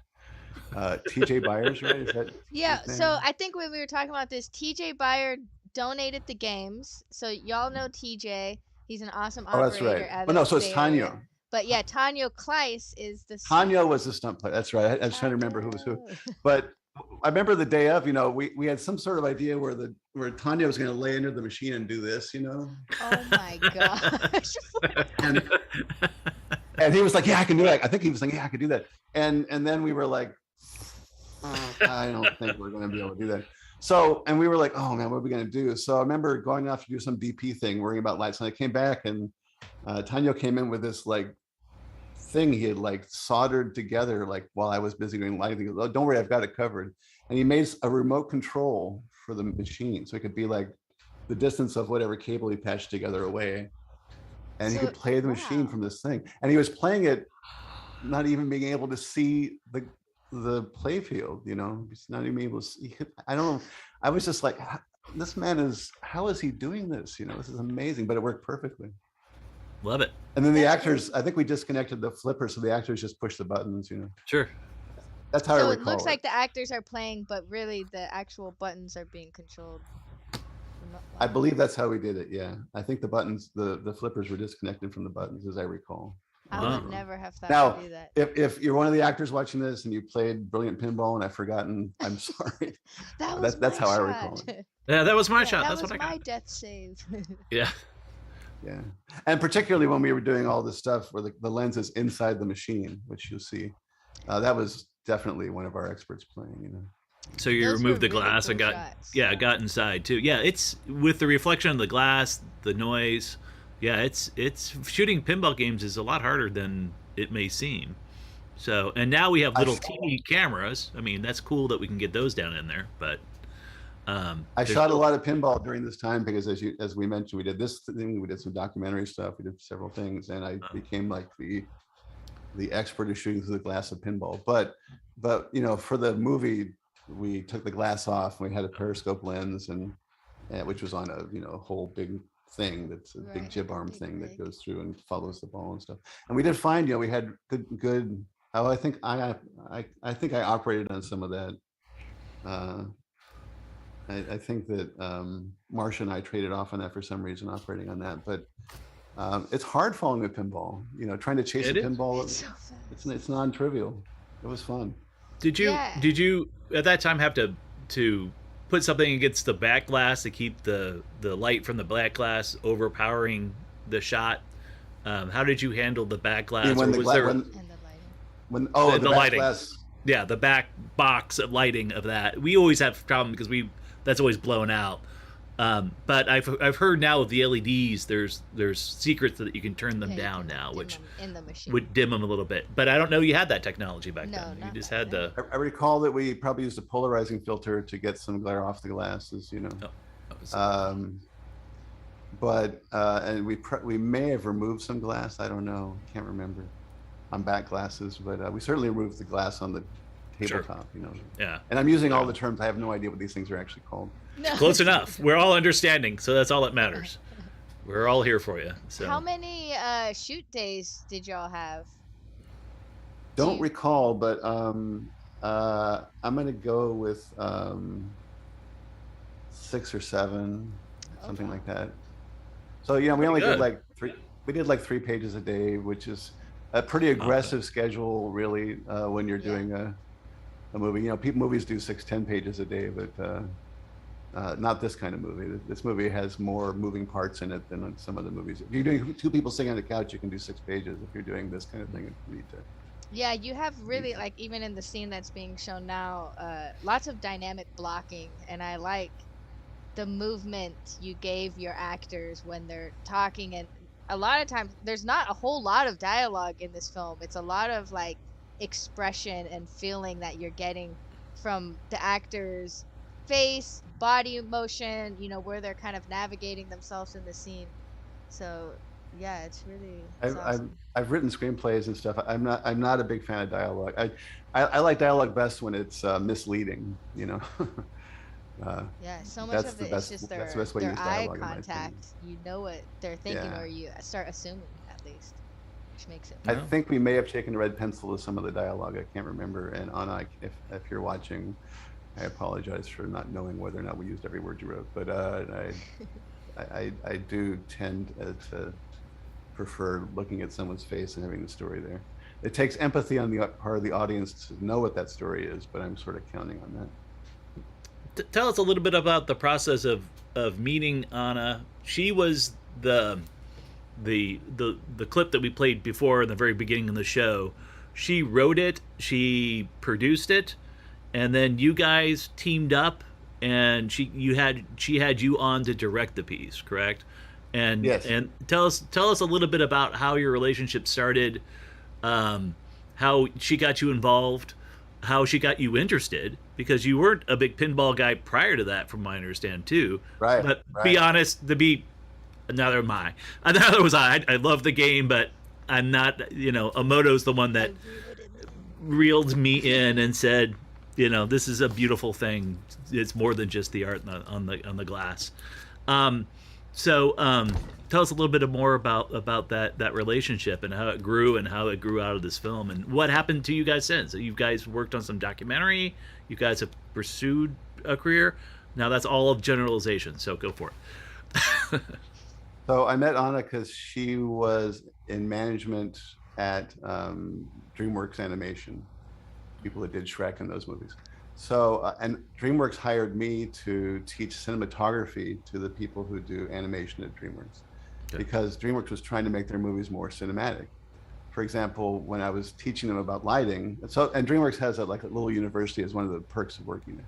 Speaker 4: TJ Byers, right? Is that
Speaker 1: Yeah, so I think when we were talking about this, TJ Byers donated the games. So y'all know TJ. He's an awesome operator.
Speaker 4: That's right.
Speaker 1: Out
Speaker 4: Oh no,
Speaker 1: of
Speaker 4: so it's
Speaker 1: Bay
Speaker 4: Tanya.
Speaker 1: Area. But yeah, Tanya Kleiss is the
Speaker 4: Tanya was the stunt player. That's right. I was trying to remember who was who. But I remember the day of, we had some sort of idea where Tanya was going to lay under the machine and do this,
Speaker 1: Oh my gosh.
Speaker 4: And he was like, yeah, I can do that. I think he was like, yeah, I could do that. And then we were like, I don't think we're going to be able to do that. So, and we were like, oh man, what are we going to do? So I remember going off to do some DP thing, worrying about lights. And I came back and Tanya came in with this thing he had soldered together while I was busy doing lighting. He goes, oh, don't worry, I've got it covered. And he made a remote control for the machine, so it could be the distance of whatever cable he patched together away, and he could play the machine from this thing. And he was playing it, not even being able to see the play field. He's not even able to see. I don't know. I was just like, this man how is he doing this? This is amazing, but it worked perfectly.
Speaker 2: Love it.
Speaker 4: And then the actors, I think we disconnected the flipper, so the actors just pushed the buttons,
Speaker 2: Sure.
Speaker 4: That's how I recall
Speaker 1: it looks like the actors are playing, but really the actual buttons are being controlled.
Speaker 4: I believe that's how we did it, yeah. I think the buttons, the flippers were disconnected from the buttons, as I recall.
Speaker 1: I would never have thought to do that.
Speaker 4: If you're one of the actors watching this and you played Brilliant Pinball and I've forgotten, I'm sorry. That's how I recall it.
Speaker 2: Yeah, that was my shot.
Speaker 1: That
Speaker 2: That's
Speaker 1: was
Speaker 2: what I got.
Speaker 1: my death save.
Speaker 2: Yeah.
Speaker 4: Yeah. And particularly when we were doing all this stuff where the lens is inside the machine, which you'll see. That was definitely one of our experts playing,
Speaker 2: So you
Speaker 1: Those
Speaker 2: removed
Speaker 1: were
Speaker 2: the
Speaker 1: really
Speaker 2: glass
Speaker 1: cool
Speaker 2: and got
Speaker 1: shots.
Speaker 2: got inside too. Yeah, it's with the reflection of the glass, the noise. Yeah, it's shooting pinball games is a lot harder than it may seem. So, and now we have little teeny cameras. I mean, that's cool that we can get those down in there, but
Speaker 4: I
Speaker 2: There's
Speaker 4: shot a
Speaker 2: still-
Speaker 4: lot of pinball during this time because as we mentioned, we did this thing, we did some documentary stuff, we did several things, and I became like the expert of shooting through the glass of pinball. But you know, for the movie, we took the glass off, and we had a periscope lens, and which was on a, you know, whole big thing that's a big
Speaker 1: Right,
Speaker 4: jib arm
Speaker 1: big
Speaker 4: thing that
Speaker 1: rig.
Speaker 4: goes through and follows the ball and stuff. And we did find, you know, we had good. Oh, I think I operated on some of that. I think that Marcia and I traded off on that for some reason, operating on that. But it's hard following a pinball. You know, trying to chase
Speaker 2: It
Speaker 4: a
Speaker 2: is.
Speaker 4: pinball.
Speaker 1: It's so fast.
Speaker 4: It's non-trivial. It was fun.
Speaker 2: Did you
Speaker 1: Yeah.
Speaker 2: at that time have to put something against the back glass to keep the light from the black glass overpowering the shot? How did you handle the back glass?
Speaker 4: Yeah, when
Speaker 2: Or
Speaker 4: the
Speaker 2: was
Speaker 4: gla-
Speaker 2: there
Speaker 1: And the lighting.
Speaker 4: when
Speaker 2: The
Speaker 4: back
Speaker 2: lighting.
Speaker 4: glass.
Speaker 2: yeah, the back box of lighting of that? We always have a problem because that's always blown out. But I've heard now with the LEDs, there's secrets that you can turn them
Speaker 1: Yeah, you
Speaker 2: down
Speaker 1: can
Speaker 2: now,
Speaker 1: dim
Speaker 2: which
Speaker 1: them in the machine.
Speaker 2: would dim them a little bit. But I don't know you had that technology back
Speaker 1: No,
Speaker 2: then. You
Speaker 1: not
Speaker 2: just
Speaker 1: back
Speaker 2: had
Speaker 1: then.
Speaker 2: the.
Speaker 4: I recall that we probably used a polarizing filter to get some glare off the glasses. You know.
Speaker 2: Oh, that was-
Speaker 4: But and we may have removed some glass. I don't know. Can't remember on back glasses, but we certainly removed the glass on the
Speaker 2: Sure.
Speaker 4: tabletop. You know.
Speaker 2: yeah.
Speaker 4: And I'm using all the terms. I have no idea what these things are actually called.
Speaker 1: No.
Speaker 2: Close enough. We're all understanding, so that's all that matters. We're all here for you. So
Speaker 1: How many shoot days did y'all have?
Speaker 4: Don't
Speaker 1: you-
Speaker 4: recall, but I'm gonna go with 6 or 7, something
Speaker 1: wow.
Speaker 4: like that. So yeah, we only
Speaker 2: good.
Speaker 4: did like 3. We did like 3 pages a day, which is a pretty aggressive schedule, really, when you're doing a movie. You know, movies do 6-10 pages a day, but not this kind of movie. This movie has more moving parts in it than some of the movies. If you're doing 2 people sitting on the couch, you can do 6 pages. If you're doing this kind of thing, you need to.
Speaker 1: Yeah, you have really, like, even in the scene that's being shown now, lots of dynamic blocking, and I like the movement you gave your actors when they're talking. And a lot of times there's not a whole lot of dialogue in this film. It's a lot of like expression and feeling that you're getting from the actors' face, body motion, you know, where they're kind of navigating themselves in the scene. So yeah, it's really awesome.
Speaker 4: I've written screenplays and stuff. I'm not a big fan of dialogue. I like dialogue best when it's misleading, you know.
Speaker 1: Yeah, so much
Speaker 4: that's
Speaker 1: of
Speaker 4: the
Speaker 1: it
Speaker 4: best-
Speaker 1: is just
Speaker 4: that's the best way to
Speaker 1: their
Speaker 4: use
Speaker 1: eye
Speaker 4: dialogue, in my opinion.
Speaker 1: contact. You know what they're thinking,
Speaker 4: Yeah.
Speaker 1: or you start assuming at least, which makes it.
Speaker 4: I
Speaker 2: No.
Speaker 4: think we may have taken a red pencil to some of the dialogue. I can't remember. And Anna, if you're watching, I apologize for not knowing whether or not we used every word you wrote. But I do tend to prefer looking at someone's face and having the story there. It takes empathy on the part of the audience to know what that story is, but I'm sort of counting on that.
Speaker 2: Tell us a little bit about the process of meeting Anna. She was the clip that we played before in the very beginning of the show. She wrote it, she produced it, and then you guys teamed up, and she had you on to direct the piece, correct? And
Speaker 4: Yes.
Speaker 2: And tell us a little bit about how your relationship started, how she got you involved, how she got you interested, because you weren't a big pinball guy prior to that, from what I understand too.
Speaker 4: Right,
Speaker 2: But
Speaker 4: right.
Speaker 2: be honest, neither am I. Neither was I. I love the game, but I'm not. You know, Emoto's the one that reeled me in and said, you know, this is a beautiful thing. It's more than just the art on the glass. So tell us a little bit more about that relationship and how it grew out of this film, and what happened to you guys since. You guys worked on some documentary. You guys have pursued a career. Now that's all of generalization, so go for it.
Speaker 4: So I met Anna because she was in management at DreamWorks Animation, people that did Shrek and those movies. So and DreamWorks hired me to teach cinematography to the people who do animation at DreamWorks, because DreamWorks was trying to make their movies more cinematic. For example, when I was teaching them about lighting, and DreamWorks has a little university as one of the perks of working there.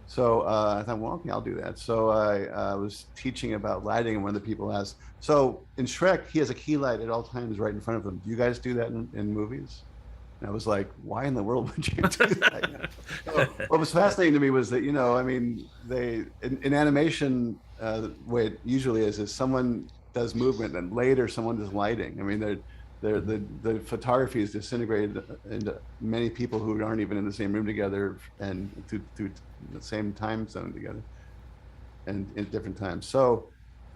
Speaker 4: So I thought, well, okay, I'll do that. So I was teaching about lighting, and one of the people asked, so in Shrek, he has a key light at all times right in front of him. Do you guys do that in movies? And I was like, why in the world would you do that? You know? So what was fascinating to me was that, I mean, they in animation, the way it usually is someone does movement and later someone does lighting. I mean, the photography is disintegrated into many people who aren't even in the same room together and through the same time zone together and in different times. So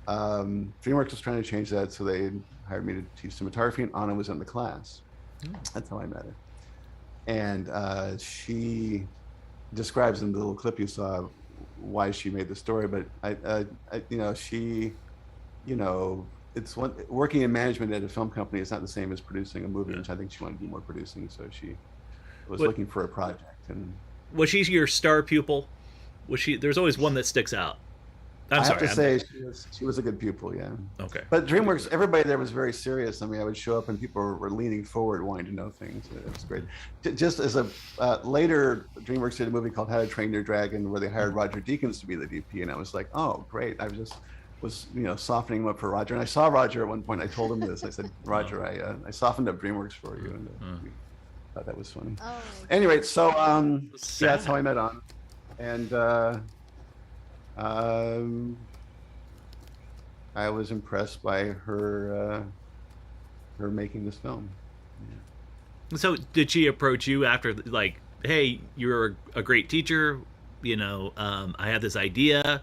Speaker 4: DreamWorks was trying to change that. So they hired me to teach cinematography, and Anna was in the class. That's how I met her. And she describes in the little clip you saw why she made the story. But it's working in management at a film company is not the same as producing a movie, which I think she wanted to do more producing. So she was looking for a project. And
Speaker 2: was she your star pupil? Was she? There's always one that sticks out.
Speaker 4: I have to say she was a good pupil, yeah.
Speaker 2: Okay.
Speaker 4: But DreamWorks, everybody there was very serious. I mean, I would show up and people were leaning forward, wanting to know things. It was great. Just as a later, DreamWorks did a movie called How to Train Your Dragon, where they hired Roger Deakins to be the DP, and I was like, oh, great. I was softening him up for Roger, and I saw Roger at one point. I told him this. I said, Roger, I softened up DreamWorks for you, and we thought that was funny.
Speaker 1: Oh.
Speaker 4: Anyway, so yeah, that's how I met on, and. I was impressed by her making this film.
Speaker 2: Yeah. So did she approach you after, like, hey, you're a great teacher, I have this idea,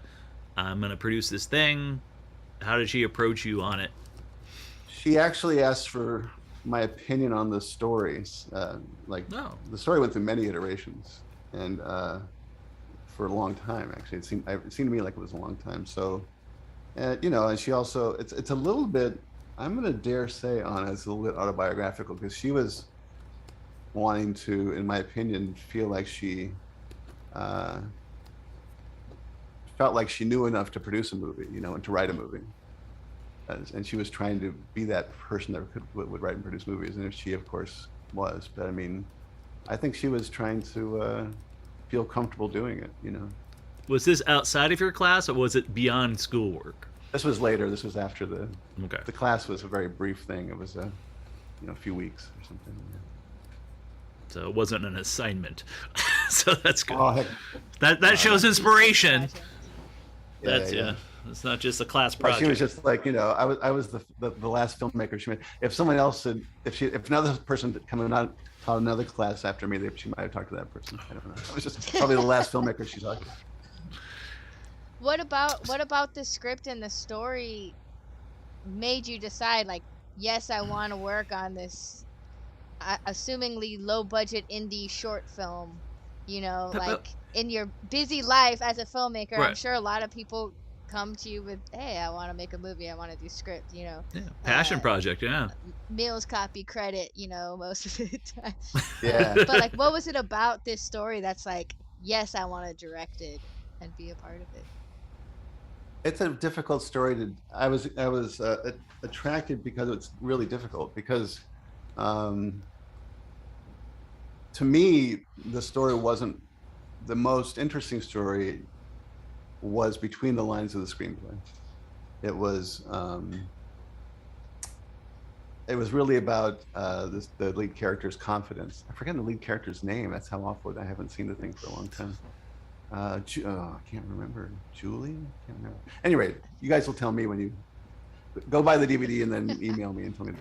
Speaker 2: I'm going to produce this thing. How did she approach you on it?
Speaker 4: She actually asked for my opinion on the stories. The story went through many iterations, and for a long time, actually. It seemed to me like it was a long time. So, and she also, it's a little bit, I'm going to dare say, Anna, it's a little bit autobiographical, because she was wanting to, in my opinion, feel like she felt like she knew enough to produce a movie, and to write a movie. And she was trying to be that person that would write and produce movies. And she, of course, was. But I mean, I think she was trying to feel comfortable doing it,
Speaker 2: Was this outside of your class, or was it beyond schoolwork?
Speaker 4: This was later. This was after the class was a very brief thing. It was a few weeks or something. Yeah.
Speaker 2: So it wasn't an assignment. So that's good.
Speaker 4: Oh, heck.
Speaker 2: That shows inspiration.
Speaker 4: Yeah.
Speaker 2: It's not just a class project.
Speaker 4: She was just like, I was the last filmmaker she made. If someone else had, if another person had come out taught another class after me, she might have talked to that person. I don't know. I was just probably the last filmmaker she talked to.
Speaker 1: What about the script and the story made you decide, like, yes, I want to work on this assumingly low budget indie short film, like in your busy life as a filmmaker, right. I'm sure a lot of people come to you with, hey, I want to make a movie, I want to do script,
Speaker 2: Yeah, passion project, yeah.
Speaker 1: Meals copy credit, most of the time.
Speaker 4: Yeah.
Speaker 1: But like, what was it about this story that's like, yes, I want to direct it and be a part of it?
Speaker 4: It's a difficult story to. I was attracted because it's really difficult. Because, to me, the story wasn't the most interesting story. Was between the lines of the screenplay. It was really about the lead character's confidence. I forget the lead character's name. That's how awful. I haven't seen the thing for a long time. I can't remember. Julie? Can't remember. Anyway, you guys will tell me when you go buy the DVD and then email me and tell me.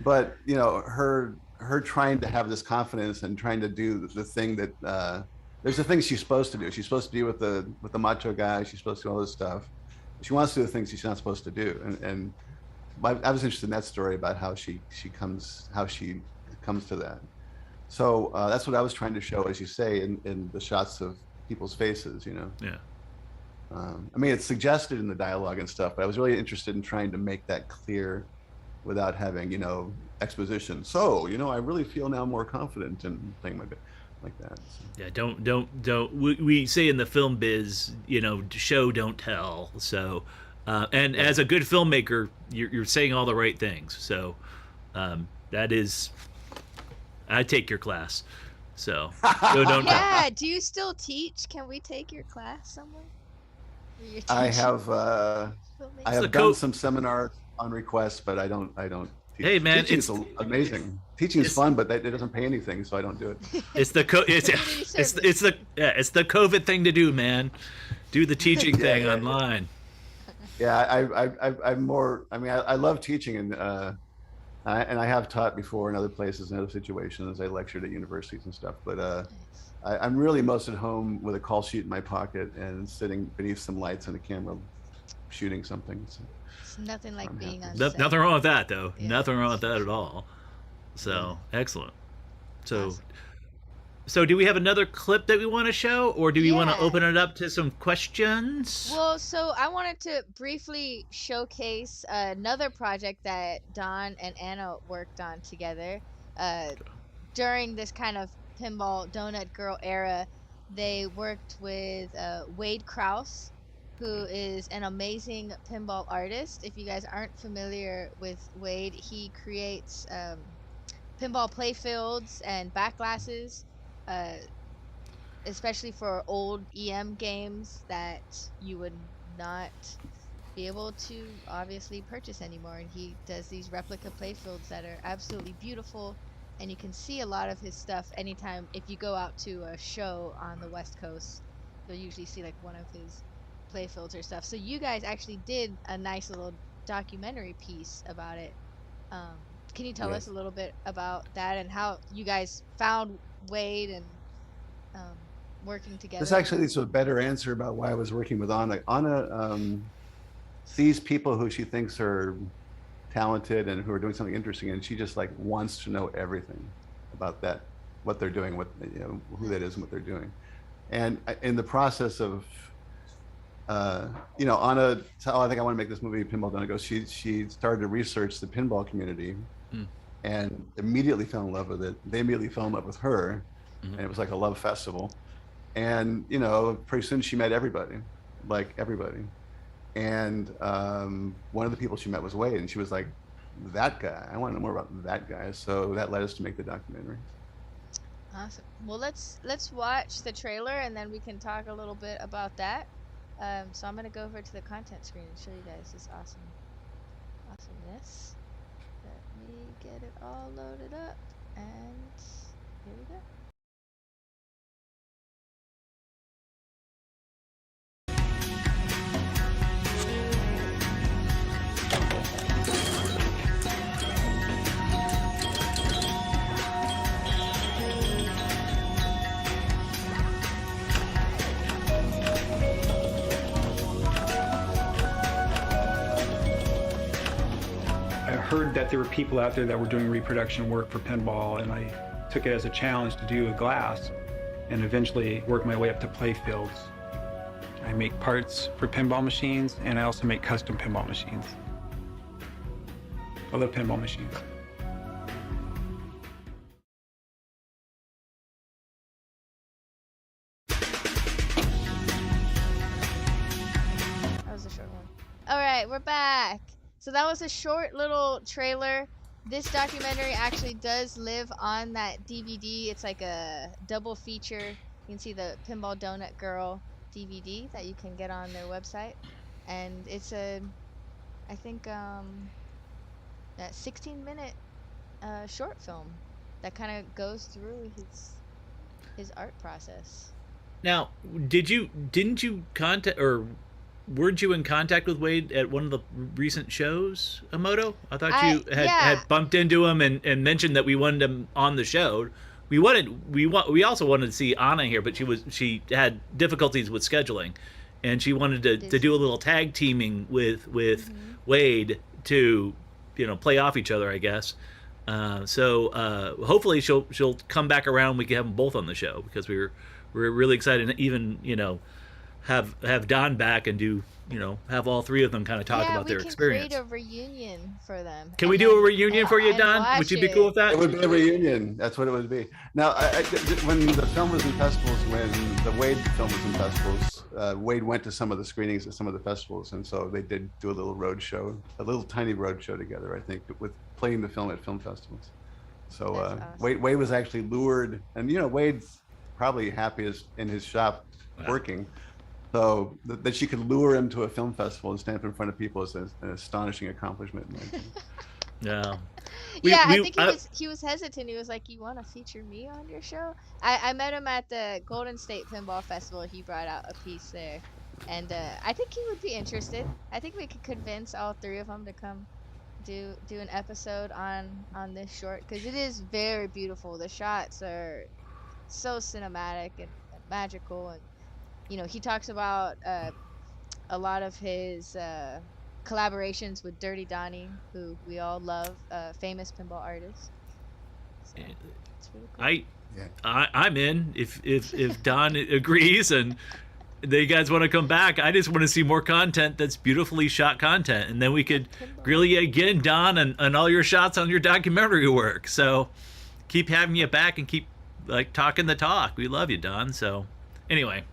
Speaker 4: But her trying to have this confidence and trying to do the thing that there's the things she's supposed to do. She's supposed to be with the macho guy. She's supposed to do all this stuff. She wants to do the things she's not supposed to do. And I was interested in that story about how she comes to that. So that's what I was trying to show, as you say, in the shots of people's faces,
Speaker 2: Yeah.
Speaker 4: I mean, it's suggested in the dialogue and stuff, but I was really interested in trying to make that clear without having, exposition. So, I really feel now more confident and thing like that. So.
Speaker 2: Yeah, don't. We say in the film biz, show, don't tell. So, and as a good filmmaker, you're saying all the right things. So, that is. I take your class, so don't.
Speaker 1: Yeah, do you still teach? Can we take your class somewhere?
Speaker 4: I have done some seminars on request, but I don't
Speaker 2: Hey, man,
Speaker 4: teaching's amazing. Teaching's fun, but it doesn't pay anything, so I don't do it.
Speaker 2: It's the it's the COVID thing to do, man. Do the teaching thing online.
Speaker 4: Yeah, I'm more. I mean, I love teaching, and I have taught before in other places, in other situations. I lectured at universities and stuff, but I'm really most at home with a call sheet in my pocket and sitting beneath some lights and a camera, shooting something. So
Speaker 1: It's nothing like
Speaker 4: I'm
Speaker 1: being
Speaker 4: happy.
Speaker 1: on set.
Speaker 2: Nothing wrong with that, though.
Speaker 1: Yeah.
Speaker 2: Nothing wrong with that at all. So excellent. So.
Speaker 1: Awesome.
Speaker 2: So, do we have another clip that we want to show, or do we want to
Speaker 1: Yeah.
Speaker 2: open it up to some questions?
Speaker 1: Well, so I wanted to briefly showcase another project that Don and Anna worked on together. During this kind of Pinball Donut Girl era, they worked with Wade Krause, who is an amazing pinball artist. If you guys aren't familiar with Wade, he creates pinball playfields and backglasses, uh, especially for old EM games that you would not be able to obviously purchase anymore. And he does these replica playfields that are absolutely beautiful, and you can see a lot of his stuff anytime. If you go out to a show on the West Coast, you'll usually see like one of his playfields or stuff. So you guys actually did a nice little documentary piece about it. Can you tell us a little bit about that and how you guys found Wade and working together?
Speaker 4: This actually leads to a better answer about why I was working with Anna. Anna sees people who she thinks are talented and who are doing something interesting, and she just like wants to know everything about that, what they're doing, what who that is, and what they're doing. And in the process of Anna, oh, I think I want to make this movie, Pinball Donut Girl. She started to research the pinball community and immediately fell in love with it. They immediately fell in love with her, and it was like a love festival. And pretty soon she met everybody, like everybody. And one of the people she met was Wade, and she was like, that guy, I want to know more about that guy. So that led us to make the documentary.
Speaker 1: Awesome. Well, let's watch the trailer and then we can talk a little bit about that. So I'm gonna go over to the content screen and show you guys this awesomeness. Let me get it all loaded up, and here we go.
Speaker 8: I heard that there were people out there that were doing reproduction work for pinball, and I took it as a challenge to do a glass and eventually work my way up to playfields. I make parts for pinball machines, and I also make custom pinball machines. I love pinball machines.
Speaker 1: That was a short one. All right, we're back. So that was a short little trailer. This documentary actually does live on that DVD. It's like a double feature. You can see the Pinball Donut Girl DVD that you can get on their website. And it's I think, that 16-minute short film that kind of goes through his art process.
Speaker 2: Now, didn't you contact, or weren't you in contact with Wade at one of the recent shows, Emoto? I thought you had bumped into him and mentioned that we wanted him on the show. We also wanted to see Anna here, but she had difficulties with scheduling, and she wanted to do a little tag teaming with Wade to play off each other, I guess. So hopefully she'll come back around. We can have them both on the show, because we're really excited to even have Don back and do have all three of them kind of talk about their experience.
Speaker 1: Yeah, we can create a reunion for them.
Speaker 2: Can we do a reunion for you, Don? Would you be cool with that?
Speaker 4: It would be a reunion. That's what it would be. Now, when the film was in festivals, when the Wade film was in festivals, Wade went to some of the screenings at some of the festivals, and so they did do a little road show, a little tiny road show together, I think, with playing the film at film festivals. So
Speaker 1: That's awesome.
Speaker 4: Wade was actually lured, and Wade's probably happiest in his shop working. So that she could lure him to a film festival and stand up in front of people is an astonishing accomplishment.
Speaker 2: Yeah.
Speaker 1: Yeah, I think he was hesitant. He was like, "You want to feature me on your show?" I met him at the Golden State Pinball Festival. He brought out a piece there, and I think he would be interested. I think we could convince all three of them to come do an episode on this short because it is very beautiful. The shots are so cinematic and magical, and he talks about a lot of his collaborations with Dirty Donnie, who we all love, famous pinball artist. So it's really cool.
Speaker 4: Yeah.
Speaker 2: I'm in if Don agrees and you guys want to come back. I just want to see more content that's beautifully shot content, and then we could grill you again, Don, and all your shots on your documentary work. So keep having you back and keep like talking the talk. We love you, Don. So anyway,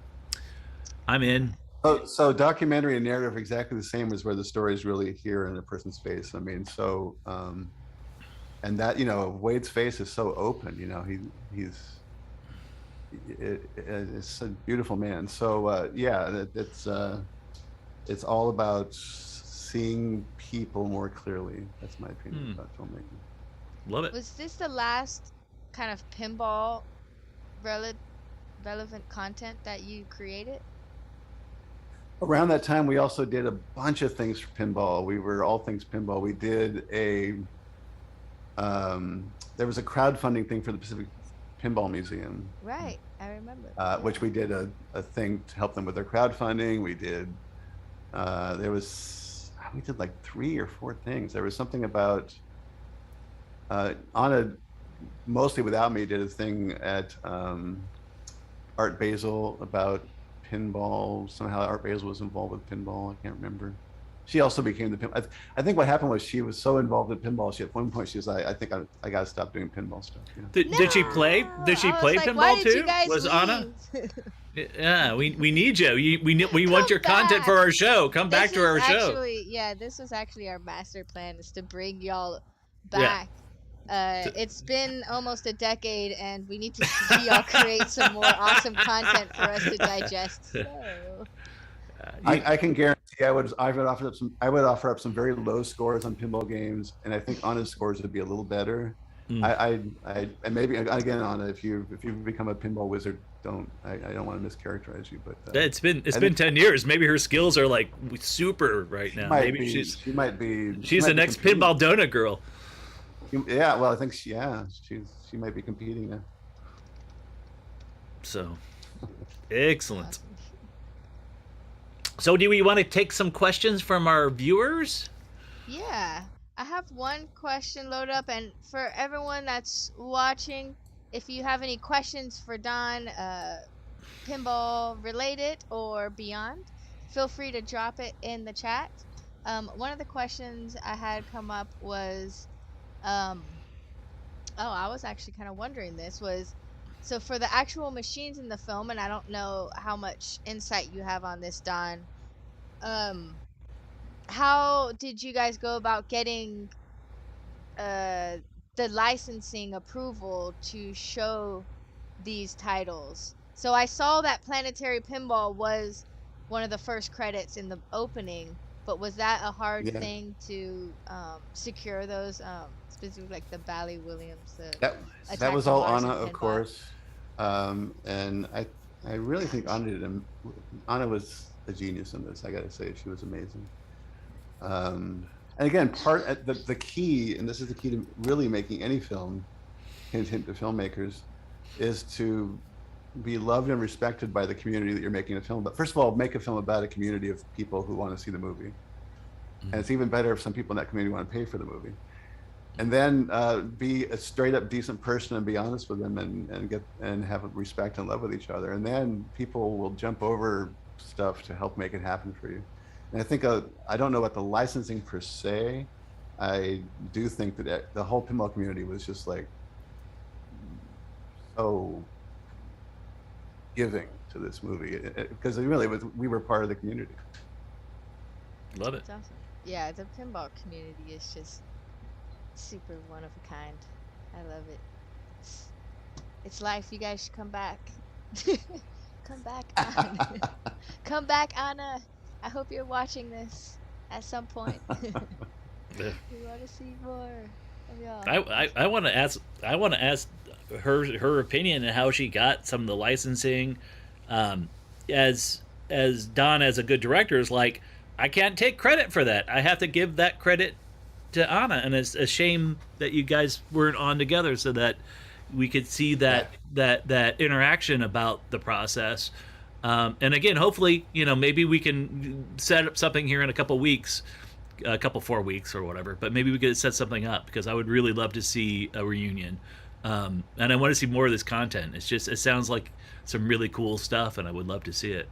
Speaker 2: I'm in.
Speaker 4: So documentary and narrative are exactly the same as where the story is really here in a person's face. I mean, so and that Wade's face is so open. It's a beautiful man. So yeah, it's all about seeing people more clearly. That's my opinion about filmmaking.
Speaker 2: Love it.
Speaker 1: Was this the last kind of pinball relevant content that you created?
Speaker 4: Around that time, we also did a bunch of things for pinball. We were all things pinball. We did there was a crowdfunding thing for the Pacific Pinball Museum.
Speaker 1: Right, I remember.
Speaker 4: Which we did a thing to help them with their crowdfunding. We did, we did like 3 or 4 things. There was something about, Anna, mostly without me, did a thing at Art Basel about pinball. Somehow Art Basel was involved with pinball. I can't remember. She also became the pinball. I think what happened was she was so involved in pinball. At one point she was like, I think I got to stop doing pinball stuff.
Speaker 2: Did she play? Did she play
Speaker 1: like,
Speaker 2: pinball
Speaker 1: why did
Speaker 2: too?
Speaker 1: you guys
Speaker 2: Was
Speaker 1: leave?
Speaker 2: Anna? Yeah, we need you. We want your content for our show. Come back to our show.
Speaker 1: Yeah, this was actually our master plan, is to bring y'all back. It's been almost a decade, and we need to see y'all create some more awesome content for us to digest. So.
Speaker 4: I can guarantee I would offer up some very low scores on pinball games, and I think Anna's scores would be a little better. And maybe again, Anna, if you become a pinball wizard, I don't want to mischaracterize you, but
Speaker 2: it's been 10 years. Maybe her skills are like super right now. Maybe she's the next Pinball Donut Girl.
Speaker 4: Yeah, well, I think she might be competing now.
Speaker 2: So excellent. So do we want to take some questions from our viewers?
Speaker 1: Yeah, I have one question loaded up, and for everyone that's watching, if you have any questions for Don, pinball related or beyond, feel free to drop it in the chat. One of the questions I had come up was, I was actually kind of wondering this was, so for the actual machines in the film, and I don't know how much insight you have on this, Don, how did you guys go about getting the licensing approval to show these titles? So I saw that Planetary Pinball was one of the first credits in the opening, but was that a hard thing to secure those, specifically like the Bally Williams?
Speaker 4: That was all Anna, of course. And I really think Anna was a genius in this. I got to say, she was amazing. And again, the key, and this is the key to really making any film, hint to filmmakers, is to be loved and respected by the community that you're making a film about. First of all, make a film about a community of people who want to see the movie. And it's even better if some people in that community want to pay for the movie. And then be a straight up decent person and be honest with them and have respect and love with each other. And then people will jump over stuff to help make it happen for you. And I think I don't know about the licensing per se. I do think that the whole pinball community was just like so giving to this movie because we were part of the community.
Speaker 2: Love it.
Speaker 1: That's awesome. Yeah, the pinball community is just super one of a kind. I love it. It's life. You guys should come back. Come back, Anna. Come back, Anna. I hope you're watching this at some point. We want to see more. Yeah.
Speaker 2: I want to ask. I want to ask her opinion and how she got some of the licensing. Um, as Don, as a good director, is like, I can't take credit for that. I have to give that credit to Anna, and it's a shame that you guys weren't on together so that we could see that interaction about the process. And again, hopefully, maybe we can set up something here in a couple weeks, a couple 4 weeks or whatever. But maybe we could set something up because I would really love to see a reunion, and I want to see more of this content. It sounds like some really cool stuff, and I would love to see it.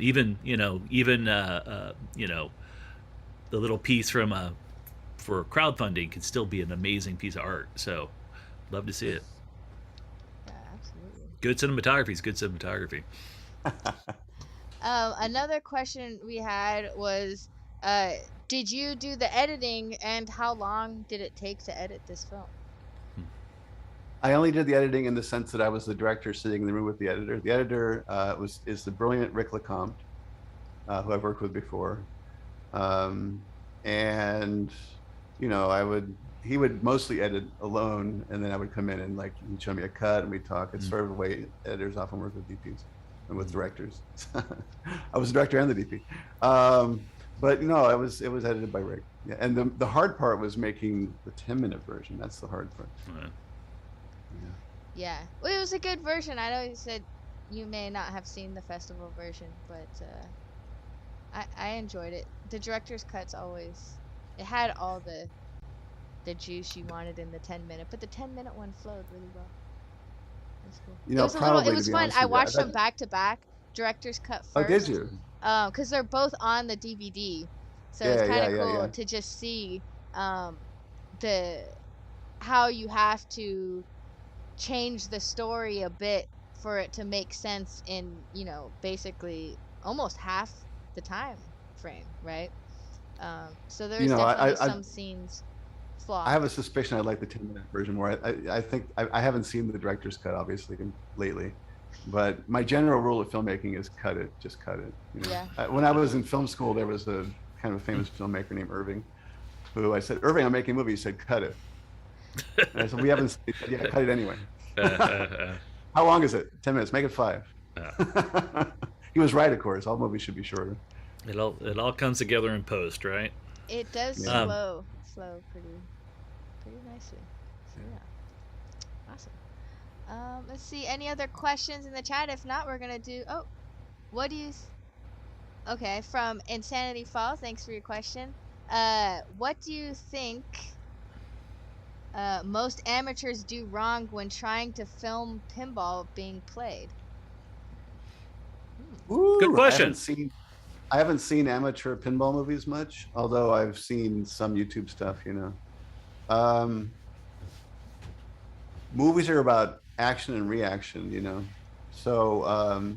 Speaker 2: Even the little piece from for crowdfunding could still be an amazing piece of art. So, love to see it.
Speaker 1: Yeah, absolutely.
Speaker 2: Good cinematography is good cinematography.
Speaker 1: Another question we had was, did you do the editing, and how long did it take to edit this film?
Speaker 4: I only did the editing in the sense that I was the director sitting in the room with the editor. The editor is the brilliant Rick Lecomte, who I've worked with before, and he would mostly edit alone, and then I would come in and he'd show me a cut and we'd talk. It's sort of the way editors often work with DPs and with directors. I was the director and the DP, but it was edited by Rick. Yeah, and the hard part was making the 10-minute version. That's the hard part.
Speaker 2: Right.
Speaker 1: Yeah. Well, it was a good version. I know you said you may not have seen the festival version, but I enjoyed it. The director's cut's it had all the juice you wanted in the 10-minute, but the 10-minute one flowed really well. That's cool. It was fun. I watched them back to back. Director's cut first.
Speaker 4: Oh, did you?
Speaker 1: Because they're both on the DVD, so it's kind of cool to just see how you have to change the story a bit for it to make sense in basically almost half the time frame, right? So there's definitely some scenes flawed.
Speaker 4: I have a suspicion I like the 10-minute version more. I think I haven't seen the director's cut obviously lately, but my general rule of filmmaking is just cut it.
Speaker 1: Yeah.
Speaker 4: When I was in film school, there was a kind of a famous filmmaker named Irving, who I said, "Irving, I'm making a movie." He said, "Cut it." And I said, "We haven't." He said, "Yeah, cut it anyway." How long is it? 10 minutes. Make it 5. He was right, of course. All movies should be shorter.
Speaker 2: It all comes together in post, right?
Speaker 1: It does flow pretty nicely. So yeah, awesome. Let's see, any other questions in the chat? If not, we're gonna do. Oh, what do you? Okay, from Insanity Falls. Thanks for your question. What do you think most amateurs do wrong when trying to film pinball being played?
Speaker 4: Ooh,
Speaker 2: Good question.
Speaker 4: I haven't seen amateur pinball movies much, although I've seen some YouTube stuff. Movies are about action and reaction. So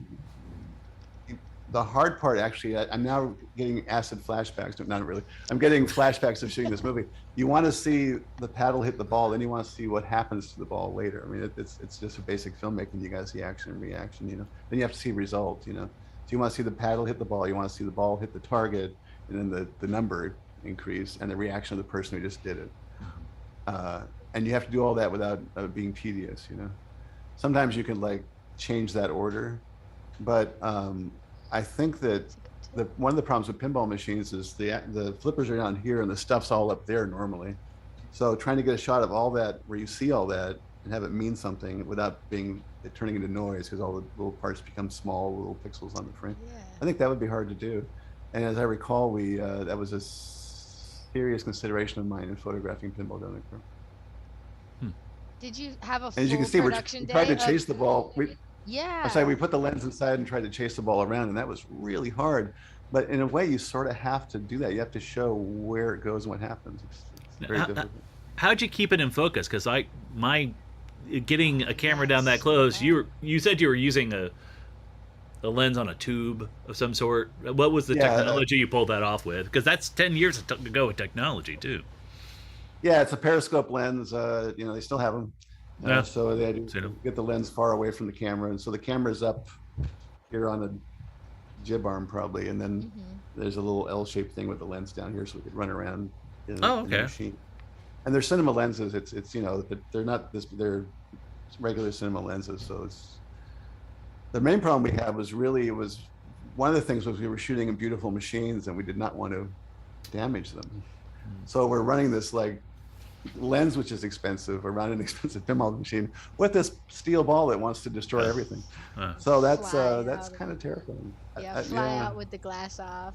Speaker 4: the hard part, actually, I'm now getting acid flashbacks. Not really. I'm getting flashbacks of shooting this movie. You want to see the paddle hit the ball, then you want to see what happens to the ball later. I mean, it's just a basic filmmaking. You got to see action and reaction. Then you have to see results. So you want to see the paddle hit the ball. You want to see the ball hit the target, and then the number increase and the reaction of the person who just did it. And you have to do all that without being tedious. Sometimes you can change that order, but I think that one of the problems with pinball machines is the flippers are down here and the stuff's all up there normally. So trying to get a shot of all that where you see all that and have it mean something without turning into noise, because all the little parts become small little pixels on the frame.
Speaker 1: Yeah.
Speaker 4: I think that would be hard to do. And as I recall, that was a serious consideration of mine in photographing Pinball Donut Girl.
Speaker 1: Did you have a full
Speaker 4: As you can see, we
Speaker 1: production
Speaker 4: tried to
Speaker 1: day
Speaker 4: chase the ball.
Speaker 1: Yeah.
Speaker 4: I'm sorry, we put the lens inside and tried to chase the ball around, and that was really hard. But in a way, you sort of have to do that. You have to show where it goes and what happens. It's very difficult.
Speaker 2: How'd you keep it in focus? Because getting a camera down that close, you said you were using a lens on a tube of some sort. What was the technology you pulled that off with? Because that's 10 years ago with technology too.
Speaker 4: Yeah, it's a periscope lens. They still have them.
Speaker 2: Yeah.
Speaker 4: So they had to get the lens far away from the camera. And so the camera's up here on the jib arm probably. And then there's a little L-shaped thing with the lens down here so we could run around in the machine. And they're cinema lenses. It's you know, they're not this, they're regular cinema lenses. So it's, the main problem we had was really, it was, one of the things was we were shooting in beautiful machines and we did not want to damage them. So we're running this like lens, which is expensive, around an expensive pinball machine with this steel ball that wants to destroy everything. So that's
Speaker 1: Fly out
Speaker 4: kind of terrifying.
Speaker 1: Yeah, fly out with the glass off,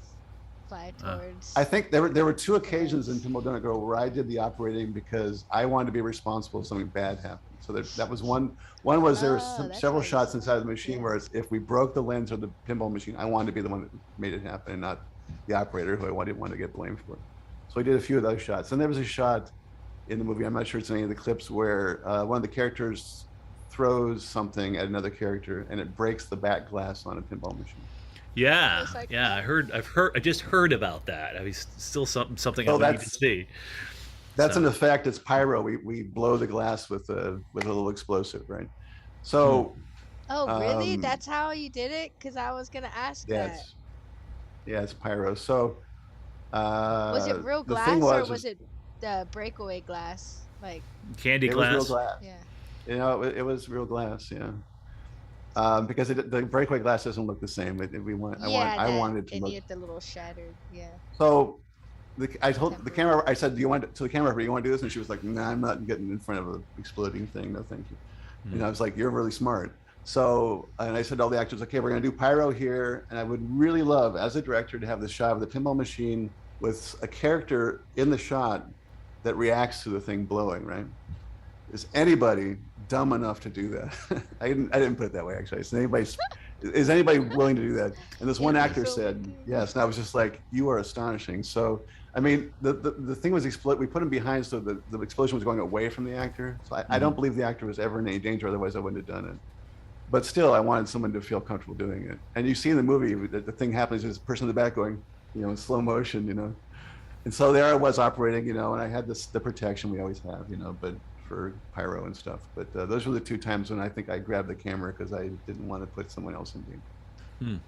Speaker 1: fly towards.
Speaker 4: I think there were two occasions in Pinball Donut Girl where I did the operating because I wanted to be responsible if something bad happened. So that was one. One was there were several shots inside the machine where if we broke the lens or the pinball machine, I wanted to be the one that made it happen and not the operator, who I didn't want to get blamed for. So we did a few of those shots. And there was a shot in the movie, I'm not sure it's any of the clips, where one of the characters throws something at another character and it breaks the back glass on a pinball machine.
Speaker 2: Yeah, yeah, I just heard about that. I mean, still something I need to see.
Speaker 4: That's an effect. It's pyro. We blow the glass with a little explosive, right? So.
Speaker 1: Oh, really? That's how you did it? Because I was gonna ask that.
Speaker 4: Yeah, it's pyro. So.
Speaker 1: Was it real glass or was it the breakaway glass, like
Speaker 2: candy glass?
Speaker 4: It was real glass.
Speaker 1: Yeah.
Speaker 4: You know, it was real glass. Yeah. Because the breakaway glass doesn't look the same. I wanted it to look.
Speaker 1: You get the little shattered. Yeah.
Speaker 4: So. I told the camera, I said, do you want to the camera, you want to do this? And she was like, nah, I'm not getting in front of an exploding thing. No, thank you. And I was like, you're really smart. So, and I said to all the actors, okay, we're going to do pyro here. And I would really love, as a director, to have the shot of the pinball machine with a character in the shot that reacts to the thing blowing, right? Is anybody dumb enough to do that? I didn't put it that way, actually. Is anybody willing to do that? And this one actor said, yes. And I was just like, you are astonishing. So, I mean, the thing was we put him behind, so the explosion was going away from the actor. So I don't believe the actor was ever in any danger, otherwise I wouldn't have done it. But still, I wanted someone to feel comfortable doing it. And you see in the movie that the thing happens, there's a person in the back going, you know, in slow motion, you know. And so there I was operating, you know, and I had the protection we always have, you know, but for pyro and stuff. But those were the two times when I think I grabbed the camera because I didn't want to put someone else in danger.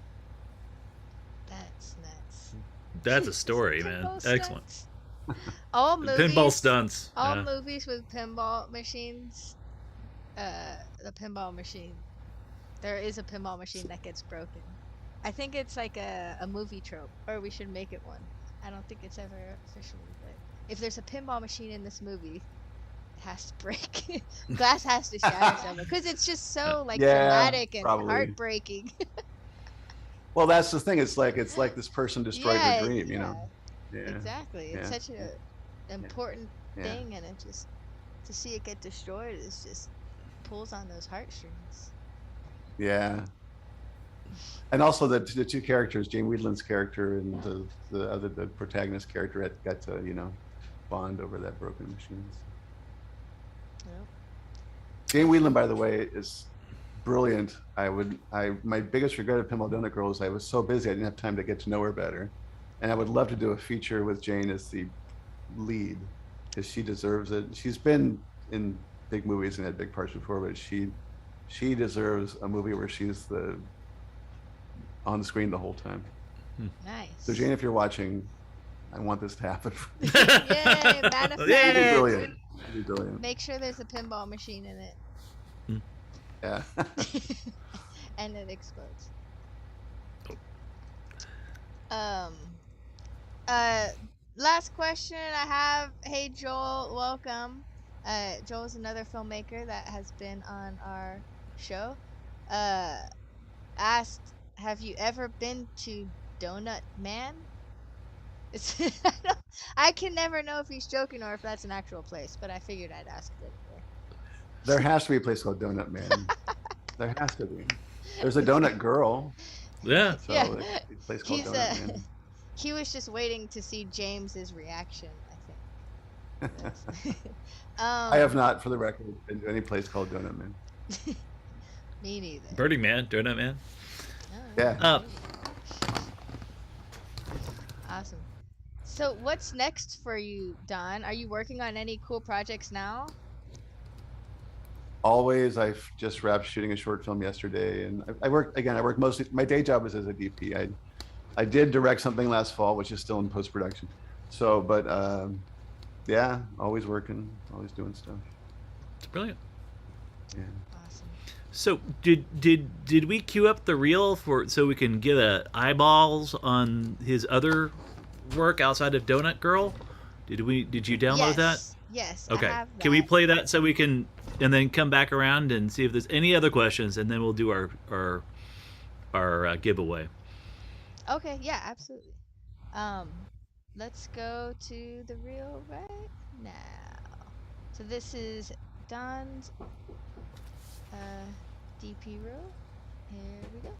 Speaker 1: That's nuts.
Speaker 2: That's a story, man. Excellent.
Speaker 1: All movies.
Speaker 2: Pinball stunts.
Speaker 1: All movies with pinball machines. The pinball machine. There is a pinball machine that gets broken. I think it's like a movie trope, or we should make it one. I don't think it's ever officially, but if there's a pinball machine in this movie, it has to break. Glass has to shatter somewhere because it's just so like dramatic and heartbreaking.
Speaker 4: Well, that's the thing. It's like this person destroyed their dream, you know. Yeah.
Speaker 1: Exactly. It's such an important thing, and it just to see it get destroyed is just pulls on those heartstrings.
Speaker 4: Yeah. And also the two characters, Jane Weedland's character and the protagonist character, got to, you know, bond over that broken machine. Yep. Jane Weedland, by the way, is brilliant. My biggest regret of Pinball Donut Girl is I was so busy I didn't have time to get to know her better. And I would love to do a feature with Jane as the lead because she deserves it. She's been in big movies and had big parts before, but she deserves a movie where she's on the screen the whole time.
Speaker 1: Nice.
Speaker 4: So Jane, if you're watching, I want this to happen.
Speaker 1: Yay, manifest.
Speaker 4: Yay. Brilliant. Brilliant.
Speaker 1: Make sure there's a pinball machine in it.
Speaker 4: Yeah.
Speaker 1: And it explodes. Last question I have. Hey Joel, welcome. Joel is another filmmaker that has been on our show. Asked, have you ever been to Donut Man? I can never know if he's joking or if that's an actual place, but I figured I'd ask it.
Speaker 4: There has to be a place called Donut Man. There has to be. There's a Donut Girl.
Speaker 2: Yeah.
Speaker 4: So a place called Donut Man.
Speaker 1: He was just waiting to see James's reaction, I think.
Speaker 4: I have not, for the record, been to any place called Donut Man.
Speaker 1: Me neither.
Speaker 2: Burning Man, Donut Man.
Speaker 4: Yeah.
Speaker 1: Awesome. So what's next for you, Don? Are you working on any cool projects now?
Speaker 4: Always. I've just wrapped shooting a short film yesterday, and I work mostly. My day job is as a DP. I did direct something last fall, which is still in post-production. So, but Yeah, always working, always doing stuff.
Speaker 2: It's brilliant.
Speaker 4: Yeah.
Speaker 1: Awesome.
Speaker 2: So did we queue up the reel for so we can get eyeballs on his other work outside of Donut Girl? Did you download that?
Speaker 1: Yes.
Speaker 2: Okay.
Speaker 1: I have that.
Speaker 2: Can we play that so we can and then come back around and see if there's any other questions, and then we'll do our giveaway.
Speaker 1: Okay. Yeah. Absolutely. Let's go to the reel right now. So this is Don's DP reel. Here we go.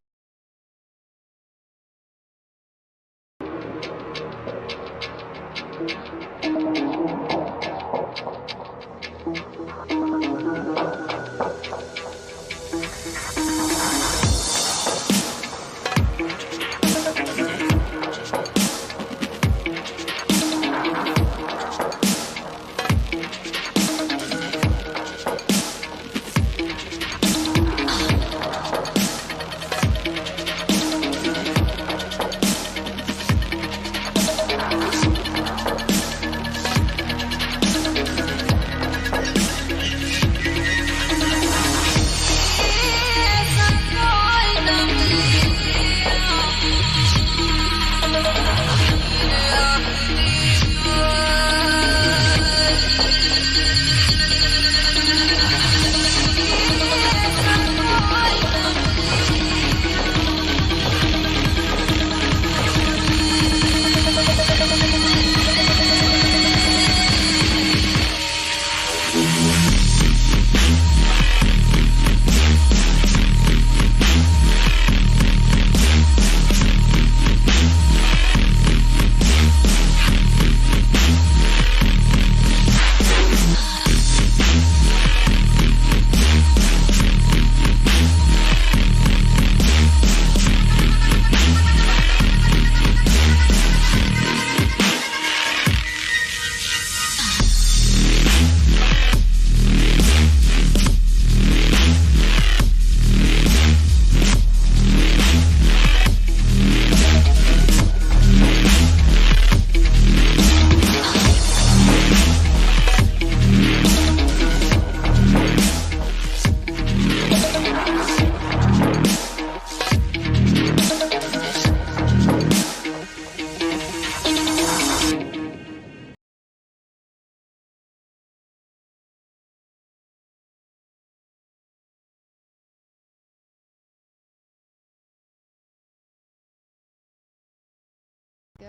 Speaker 1: Go.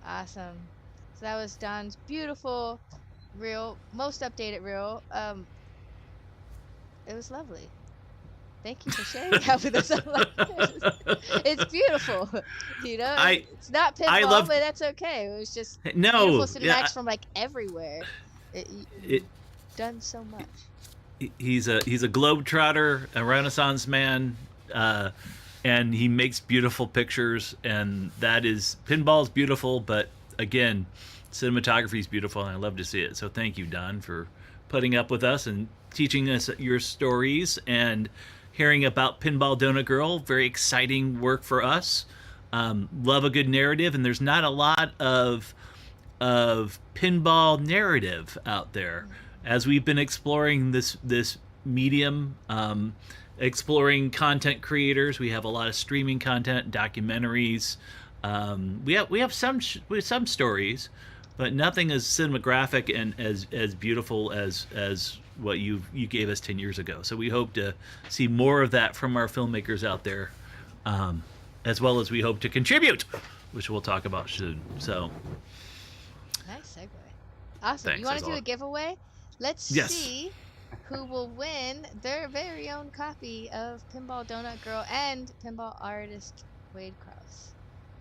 Speaker 1: Awesome. So that was Don's beautiful reel, most updated reel. It was lovely. Thank you for sharing that with us. It's beautiful. You know, it's not pinball, but that's okay. It was just beautiful cinematics from like everywhere. You've done so much.
Speaker 2: He's a globetrotter, a Renaissance man, and he makes beautiful pictures. And that is pinball's beautiful, but again, cinematography is beautiful, and I love to see it. So thank you, Don, for putting up with us and teaching us your stories and hearing about Pinball Donut Girl. Very exciting work for us. Love a good narrative, and there's not a lot of pinball narrative out there. As we've been exploring this medium, exploring content creators, we have a lot of streaming content, documentaries. We have some stories, but nothing as cinematographic and as beautiful as what you gave us 10 years ago. So we hope to see more of that from our filmmakers out there, as well as we hope to contribute, which we'll talk about soon. So
Speaker 1: nice segue. Awesome.
Speaker 2: Thanks,
Speaker 1: You want
Speaker 2: as
Speaker 1: to do a
Speaker 2: always.
Speaker 1: giveaway? Let's see who will win their very own copy of Pinball Donut Girl and Pinball Artist Wade Krause.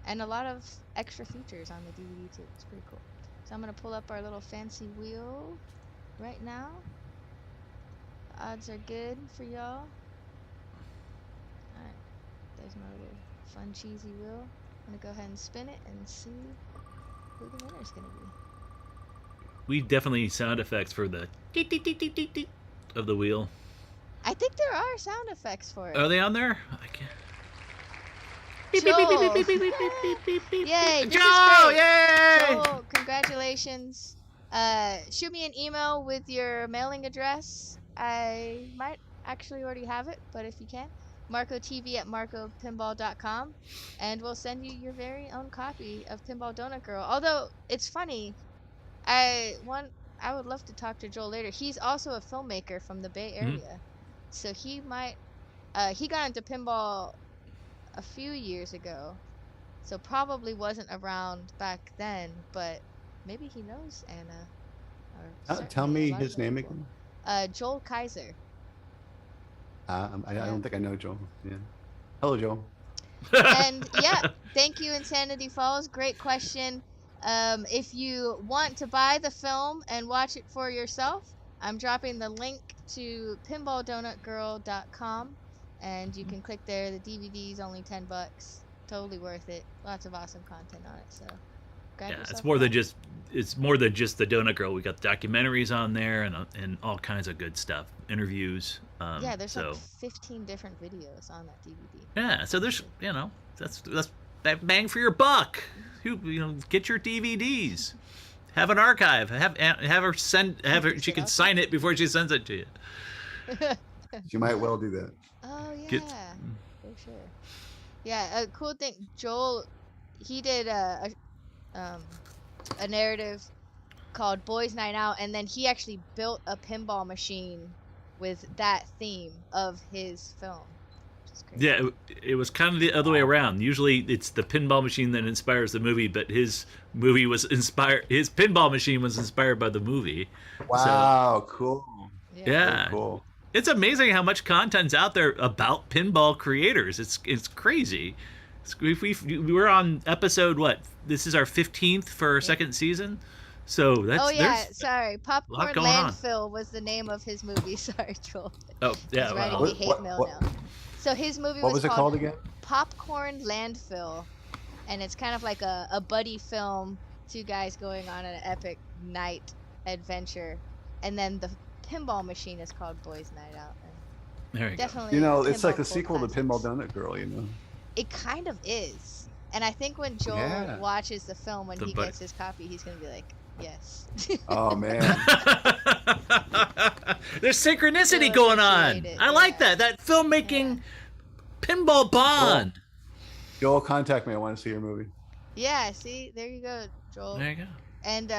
Speaker 1: And a lot of extra features on the DVD too. It's pretty cool. So I'm going to pull up our little fancy wheel right now. The odds are good for y'all. Alright, there's my little fun cheesy wheel. I'm going to go ahead and spin it and see who the winner's going to be.
Speaker 2: we definitely need sound effects for the deet, deet, deet, deet, deet, deet of the wheel.
Speaker 1: I think there are sound effects for it.
Speaker 2: Are they on there? I can't.
Speaker 1: Joel. Yay! This
Speaker 2: Joel!
Speaker 1: is great.
Speaker 2: Yay!
Speaker 1: Joel, congratulations. shoot me an email with your mailing address. I might actually already have it, but if you can, marcotv@marcopinball.com, and we'll send you your very own copy of Pinball Donut Girl. Although it's funny, I would love to talk to Joel later. He's also a filmmaker from the Bay Area, so he might. He got into pinball a few years ago, so probably wasn't around back then, but maybe he knows Anna. Or
Speaker 4: Tell
Speaker 1: certainly
Speaker 4: me
Speaker 1: a lot of
Speaker 4: his
Speaker 1: other
Speaker 4: name
Speaker 1: people.
Speaker 4: again.
Speaker 1: Joel Kaiser.
Speaker 4: I
Speaker 1: Yeah.
Speaker 4: don't think I know Joel. Yeah. Hello, Joel.
Speaker 1: And yeah, thank you, Insanity Falls. Great question. If you want to buy the film and watch it for yourself, I'm dropping the link to pinballdonutgirl.com, and you can click there. The DVD's only $10. Totally worth it. Lots of awesome content on it. So grab
Speaker 2: Yeah,
Speaker 1: yourself
Speaker 2: it's
Speaker 1: a
Speaker 2: more than
Speaker 1: copy.
Speaker 2: just the Donut Girl. We got documentaries on there and all kinds of good stuff, interviews.
Speaker 1: Yeah, there's
Speaker 2: so
Speaker 1: like 15 different videos on that DVD.
Speaker 2: yeah, so there's that's that bang for your buck. Get your DVDs. Have an archive. Have her she can sign it before she sends it to you.
Speaker 4: You might well do that.
Speaker 1: Oh yeah,
Speaker 2: Get-
Speaker 1: for sure. Yeah, a cool thing. Joel, he did a narrative called Boys Night Out, and then he actually built a pinball machine with that theme of his film. Which is crazy.
Speaker 2: Yeah, it was kind of the other way around. Usually it's the pinball machine that inspires the movie, but his pinball machine was inspired by the movie.
Speaker 4: Wow, cool.
Speaker 2: Yeah.
Speaker 4: Cool.
Speaker 2: It's amazing how much content's out there about pinball creators. It's crazy. We're on episode what? This is our 15th for our second season. So that's
Speaker 1: Oh yeah,
Speaker 2: there's
Speaker 1: sorry. Popcorn
Speaker 2: going on.
Speaker 1: Landfill was the name of his movie. Sorry, Joel.
Speaker 2: oh yeah.
Speaker 1: He's writing
Speaker 2: Well,
Speaker 1: me hate mail now. So his movie
Speaker 4: What was it called again?
Speaker 1: Popcorn Landfill, and it's kind of like a buddy film. Two guys going on an epic night adventure, and then the pinball machine is called Boys Night Out. And
Speaker 2: there you go.
Speaker 1: definitely,
Speaker 4: It's like
Speaker 1: pinball
Speaker 4: the sequel to
Speaker 1: classics.
Speaker 4: Pinball Donut Girl.
Speaker 1: It kind of is, and I think when Joel
Speaker 4: Yeah.
Speaker 1: watches the film, when
Speaker 2: The
Speaker 1: he
Speaker 2: buddy-
Speaker 1: gets his copy, he's gonna be like, "Yes."
Speaker 4: Oh man.
Speaker 2: There's synchronicity
Speaker 1: Really
Speaker 2: going on.
Speaker 1: appreciate it,
Speaker 2: I like
Speaker 1: yeah.
Speaker 2: that filmmaking pinball bond.
Speaker 4: Joel, contact me. I want to see your movie.
Speaker 1: Yeah, see, there you go, Joel.
Speaker 2: There you go.
Speaker 1: And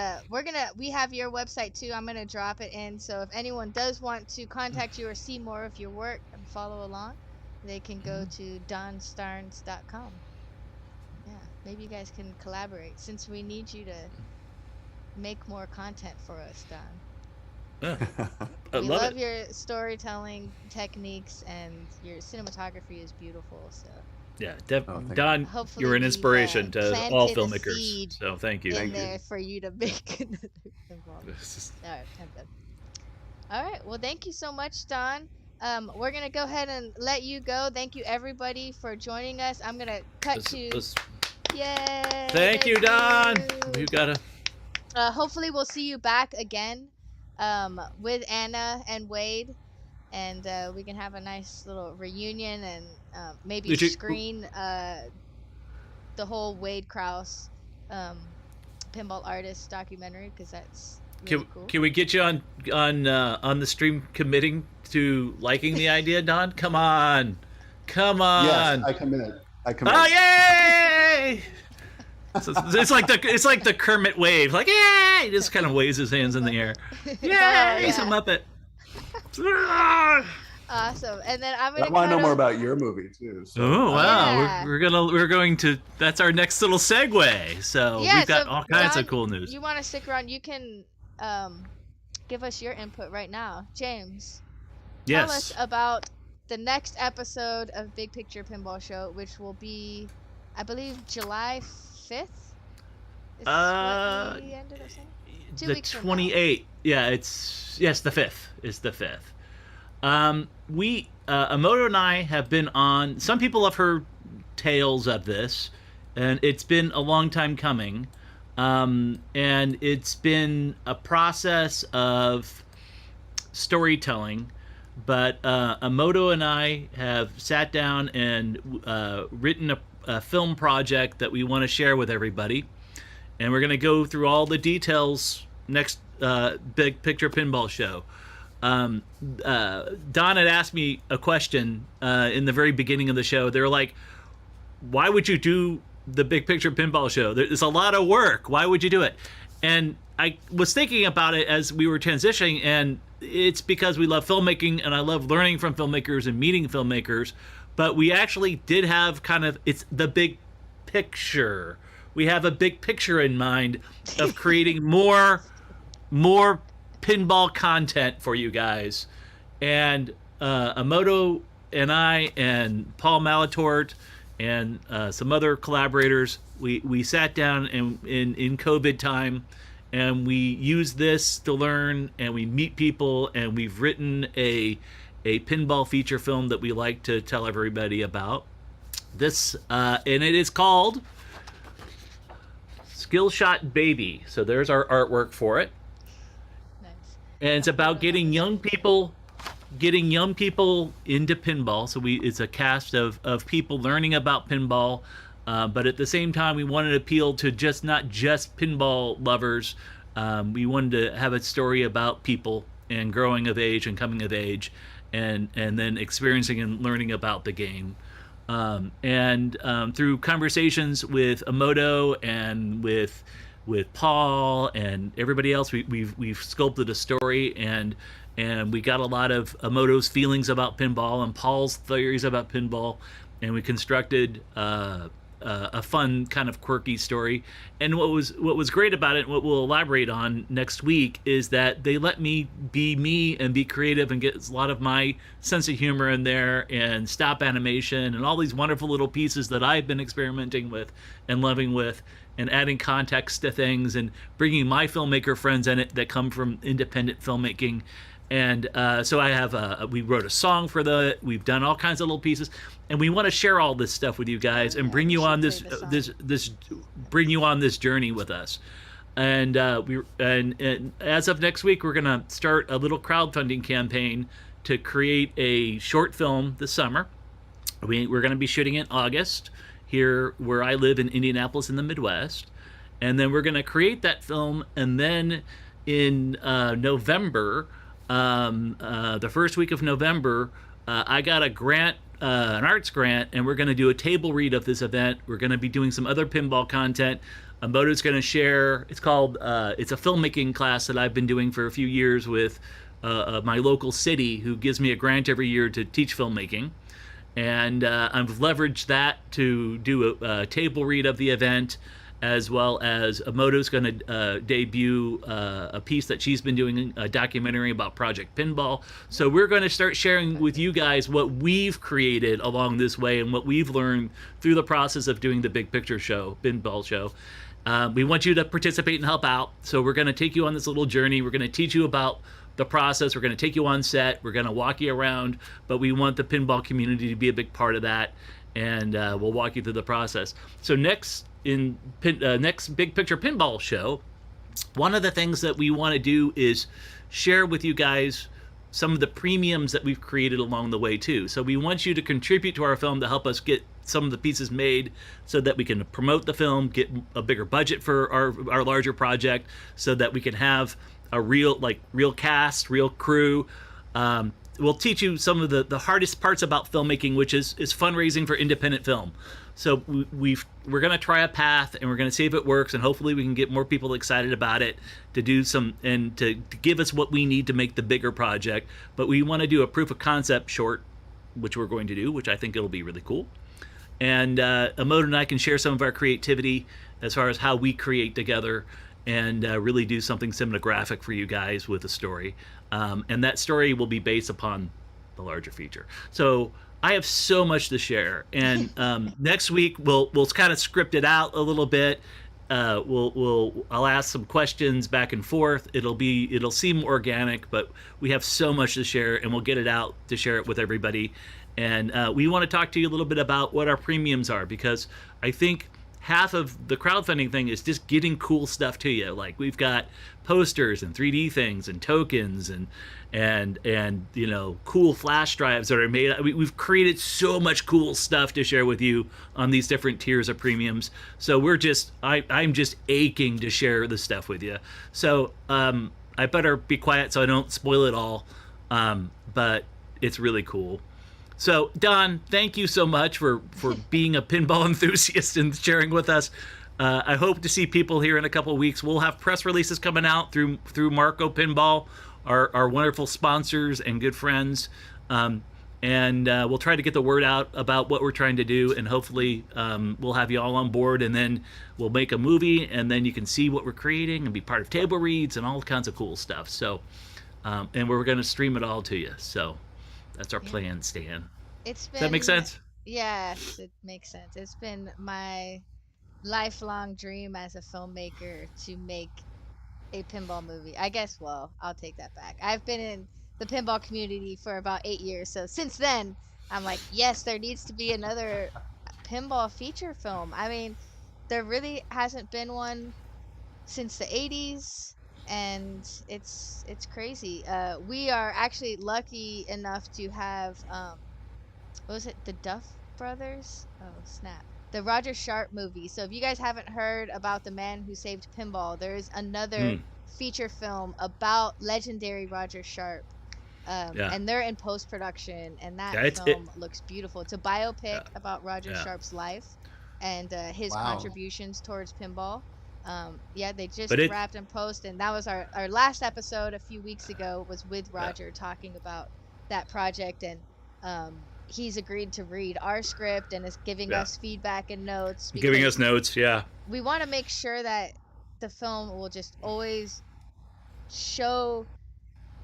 Speaker 1: we have your website too. I'm gonna drop it in, so if anyone does want to contact you or see more of your work and follow along, they can go to donstarnes.com. Yeah, maybe you guys can collaborate since we need you to make more content for us, Don.
Speaker 2: Yeah. I
Speaker 1: We
Speaker 2: love
Speaker 1: love
Speaker 2: it.
Speaker 1: your storytelling techniques, and your cinematography is beautiful. So
Speaker 2: Yeah,
Speaker 4: thank you.
Speaker 2: Don,
Speaker 1: Hopefully
Speaker 2: you're an
Speaker 1: we,
Speaker 2: inspiration to all
Speaker 1: planted a
Speaker 2: filmmakers.
Speaker 1: seed
Speaker 2: So thank you.
Speaker 1: in
Speaker 4: Thank you.
Speaker 1: there for you to make another pinball.
Speaker 2: This is-
Speaker 1: All right, I'm done. All right, well, thank you so much, Don. We're gonna go ahead and let you go. Thank you, everybody, for joining us. I'm gonna cut to yay.
Speaker 2: Thank you, Don.
Speaker 1: you.
Speaker 2: You gotta.
Speaker 1: Hopefully, we'll see you back again with Anna and Wade, and we can have a nice little reunion and maybe
Speaker 2: Did you-
Speaker 1: screen the whole Wade Krause pinball artist documentary, because that's really cool.
Speaker 2: Can we get you on the stream committing to liking the idea, Don? Come on.
Speaker 4: Yes, I commit.
Speaker 2: Oh yay! So it's like the Kermit wave, like yay! He just kind of waves his hands in the air. Yay! He's a Muppet.
Speaker 1: Awesome. And then I'm
Speaker 4: I
Speaker 1: gonna
Speaker 4: want to know
Speaker 1: cut
Speaker 4: more
Speaker 1: o-
Speaker 4: about your movie too. So.
Speaker 2: Oh wow!
Speaker 1: Yeah.
Speaker 2: We're going to. That's our next little segue. So
Speaker 1: Yeah,
Speaker 2: we've got
Speaker 1: so
Speaker 2: all kinds
Speaker 1: Don,
Speaker 2: of cool news.
Speaker 1: You want to stick around? You can give us your input right now, James. Tell us
Speaker 2: Yes.
Speaker 1: about the next episode of Big Picture Pinball Show, which will be, I believe, July 5th. Is what we ended up saying? 2
Speaker 2: The
Speaker 1: weeks from now.
Speaker 2: 28th. Yeah, the 5th. It's the 5th. We Amoto and I have been on. Some people have heard tales of this, and it's been a long time coming. And it's been a process of storytelling. But Amoto and I have sat down and written a film project that we want to share with everybody. And we're going to go through all the details next Big Picture Pinball show. Don had asked me a question in the very beginning of the show. They were like, why would you do the Big Picture Pinball show? There's a lot of work. Why would you do it? And I was thinking about it as we were transitioning, and it's because we love filmmaking, and I love learning from filmmakers and meeting filmmakers. But we actually did have it's the big picture. We have a big picture in mind of creating more pinball content for you guys. And Emoto and I and Paul Malatort and some other collaborators, we sat down and in COVID time, and we use this to learn, and we meet people, and we've written a pinball feature film that we like to tell everybody about. This and it is called Skillshot Baby. So there's our artwork for it.
Speaker 1: Nice.
Speaker 2: And it's about getting young people into pinball. So it's a cast of people learning about pinball, but at the same time we wanted to appeal to not just pinball lovers. We wanted to have a story about people and growing of age and coming of age, and then experiencing and learning about the game. Through conversations with Emoto and with Paul and everybody else, we've sculpted a story, and we got a lot of Emoto's feelings about pinball and Paul's theories about pinball, and we constructed a fun kind of quirky story. And what was great about it, and what we'll elaborate on next week, is that they let me be me and be creative and get a lot of my sense of humor in there, and stop animation and all these wonderful little pieces that I've been experimenting with and loving with, and adding context to things and bringing my filmmaker friends in it that come from independent filmmaking. And so I have we wrote a song for we've done all kinds of little pieces, and we want to share all this stuff with you guys and bring you on this journey with us. And and as of next week, we're gonna start a little crowdfunding campaign to create a short film this summer. We're gonna be shooting in August here where I live in Indianapolis in the Midwest, and then we're gonna create that film, and then in November. The first week of November, I got a grant, an arts grant, and we're going to do a table read of this event. We're going to be doing some other pinball content. Emoto's going to share. It's called, it's a filmmaking class that I've been doing for a few years with my local city, who gives me a grant every year to teach filmmaking. And I've leveraged that to do a table read of the event, as well as Emoto's going to debut a piece that she's been doing, a documentary about Project Pinball. So we're going to start sharing with you guys what we've created along this way and what we've learned through the process of doing the Big Picture show, Pinball show. We want you to participate and help out. So we're going to take you on this little journey. We're going to teach you about the process. We're going to take you on set. We're going to walk you around, but we want the pinball community to be a big part of that. And we'll walk you through the process. So next Big Picture Pinball show, one of the things that we want to do is share with you guys some of the premiums that we've created along the way too. So we want you to contribute to our film to help us get some of the pieces made, so that we can promote the film, get a bigger budget for our larger project, so that we can have a real cast, real crew. We'll teach you some of the hardest parts about filmmaking, which is fundraising for independent film. So we're going to try a path, and we're going to see if it works, and hopefully we can get more people excited about it to do and to give us what we need to make the bigger project. But we want to do a proof of concept short, which we're going to do, which I think it'll be really cool. And Emoto and I can share some of our creativity as far as how we create together, and really do something cinematographic for you guys with a story. And that story will be based upon the larger feature. So I have so much to share, and next week we'll kind of script it out a little bit. I'll ask some questions back and forth. It'll seem organic, but we have so much to share, and we'll get it out to share it with everybody. And we want to talk to you a little bit about what our premiums are, because I think half of the crowdfunding thing is just getting cool stuff to you. Like we've got posters and 3D things and tokens and you know, cool flash drives that are made. We've created so much cool stuff to share with you on these different tiers of premiums. So I'm just aching to share the stuff with you. So I better be quiet so I don't spoil it all. But it's really cool. So, Don, thank you so much for being a pinball enthusiast and sharing with us. I hope to see people here in a couple of weeks. We'll have press releases coming out through Marco Pinball, our wonderful sponsors and good friends. And we'll try to get the word out about what we're trying to do. And hopefully we'll have you all on board. And then we'll make a movie. And then you can see what we're creating and be part of table reads and all kinds of cool stuff. So, and we're going to stream it all to you. So. That's our plan, Stan.
Speaker 1: Does
Speaker 2: that make sense?
Speaker 1: Yes, it makes sense. It's been my lifelong dream as a filmmaker to make a pinball movie. I guess, well, I'll take that back. I've been in the pinball community for about 8 years. So since then, I'm like, yes, there needs to be another pinball feature film. I mean, there really hasn't been one since the 80s. And it's crazy. We are actually lucky enough to have what was it, the Duff brothers? Oh snap, the Roger Sharp movie. So if you guys haven't heard about the man who saved pinball, there's another feature film about legendary Roger Sharp, and they're in post-production, and that film looks beautiful. It's a biopic about Roger Sharp's life and his contributions towards pinball. They just wrapped in post, and that was our last episode a few weeks ago was with Roger talking about that project, and he's agreed to read our script and is giving us feedback and notes.
Speaker 2: Giving us notes,
Speaker 1: we want to make sure that the film will just always show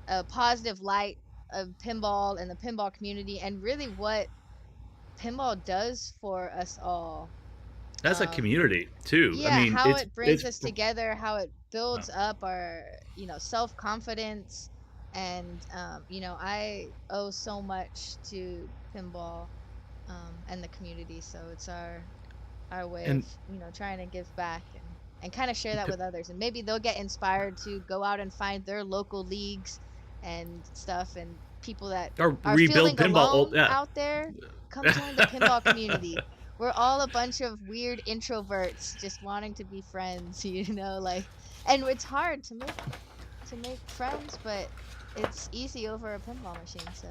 Speaker 1: a positive light of pinball and the pinball community and really what pinball does for us all.
Speaker 2: That's a community too.
Speaker 1: Yeah,
Speaker 2: I mean,
Speaker 1: how it brings us together, how it builds up our, self-confidence, and I owe so much to pinball, and the community. So it's our way of trying to give back and kind of share that with others, and maybe they'll get inspired to go out and find their local leagues and stuff, and people that are feeling alone out there. Come join the pinball community. We're all a bunch of weird introverts just wanting to be friends, and it's hard to make friends, but it's easy over a pinball machine. So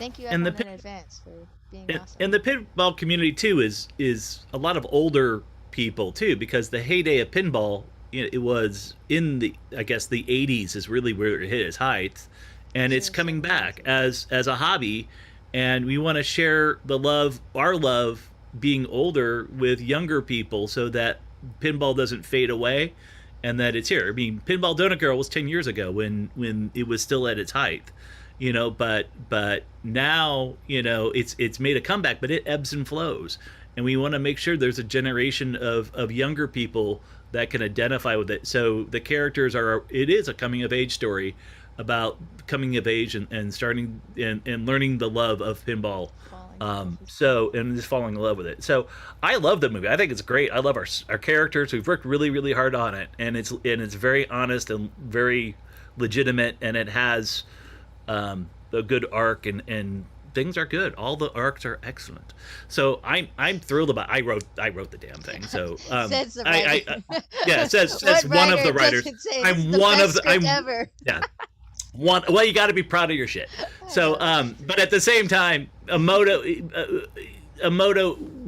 Speaker 1: thank you everyone in advance for being awesome.
Speaker 2: And the pinball community too is a lot of older people too, because the heyday of pinball, it was in the 80s is really where it hit its height, and it's coming back as a hobby, and we want to share our love being older with younger people so that pinball doesn't fade away and that it's here. I mean, Pinball Donut Girl was 10 years ago when it was still at its height, but now, it's made a comeback, but it ebbs and flows. And we want to make sure there's a generation of younger people that can identify with it. So the characters it is a coming of age story about coming of age and starting and learning the love of pinball. And just falling in love with it. So I love the movie. I think it's great. I love our characters. We've worked really, really hard on it, and it's very honest and very legitimate, and it has a good arc, and things are good. All the arcs are excellent. So I'm thrilled about. I wrote the damn thing. So
Speaker 1: says the writer.
Speaker 2: It says one of the writers. I'm one of the. I'm
Speaker 1: ever.
Speaker 2: Yeah. Well, you got to be proud of your shit. So, but at the same time, Emoto,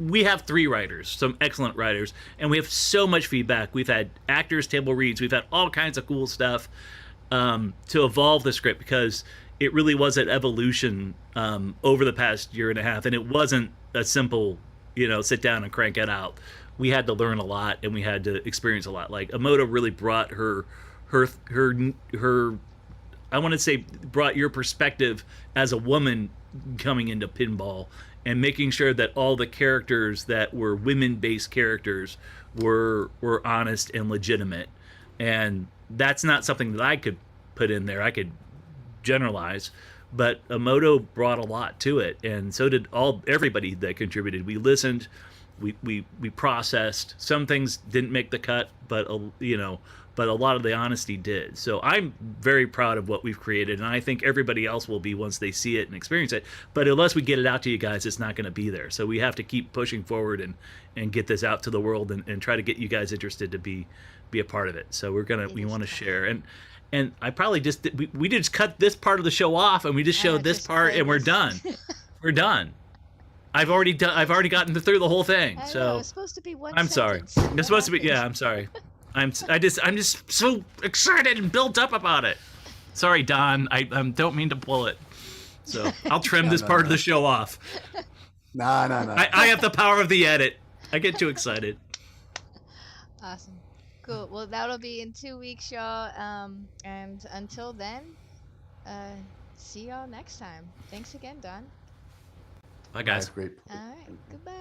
Speaker 2: we have 3 writers, some excellent writers, and we have so much feedback. We've had actors, table reads, we've had all kinds of cool stuff to evolve the script, because it really was an evolution over the past year and a half, and it wasn't a simple, sit down and crank it out. We had to learn a lot, and we had to experience a lot. Like Emoto really brought her I want to say brought your perspective as a woman coming into pinball, and making sure that all the characters that were women-based characters were honest and legitimate. And that's not something that I could put in there. I could generalize, but Emoto brought a lot to it, and so did everybody that contributed. We listened, we processed. Some things didn't make the cut, but but a lot of the honesty did. So I'm very proud of what we've created, and I think everybody else will be once they see it and experience it. But unless we get it out to you guys, it's not going to be there. So we have to keep pushing forward and get this out to the world and try to get you guys interested to be a part of it. So we want to share. And I probably just we just cut this part of the show off, and we just showed this part, and we're done. We're done. I've already gotten through the whole thing.
Speaker 1: I
Speaker 2: So
Speaker 1: know, it's supposed to be one
Speaker 2: I'm sorry.
Speaker 1: sentence.
Speaker 2: It's supposed to be. Yeah, I'm sorry. I'm just so excited and built up about it. Sorry, Don. I don't mean to pull it. So I'll trim this part of the show off.
Speaker 4: No.
Speaker 2: I have the power of the edit. I get too excited.
Speaker 1: Awesome. Cool. Well, that'll be in 2 weeks, y'all. And until then, see y'all next time. Thanks again, Don.
Speaker 2: Bye, guys.
Speaker 4: Great.
Speaker 1: All right. Goodbye.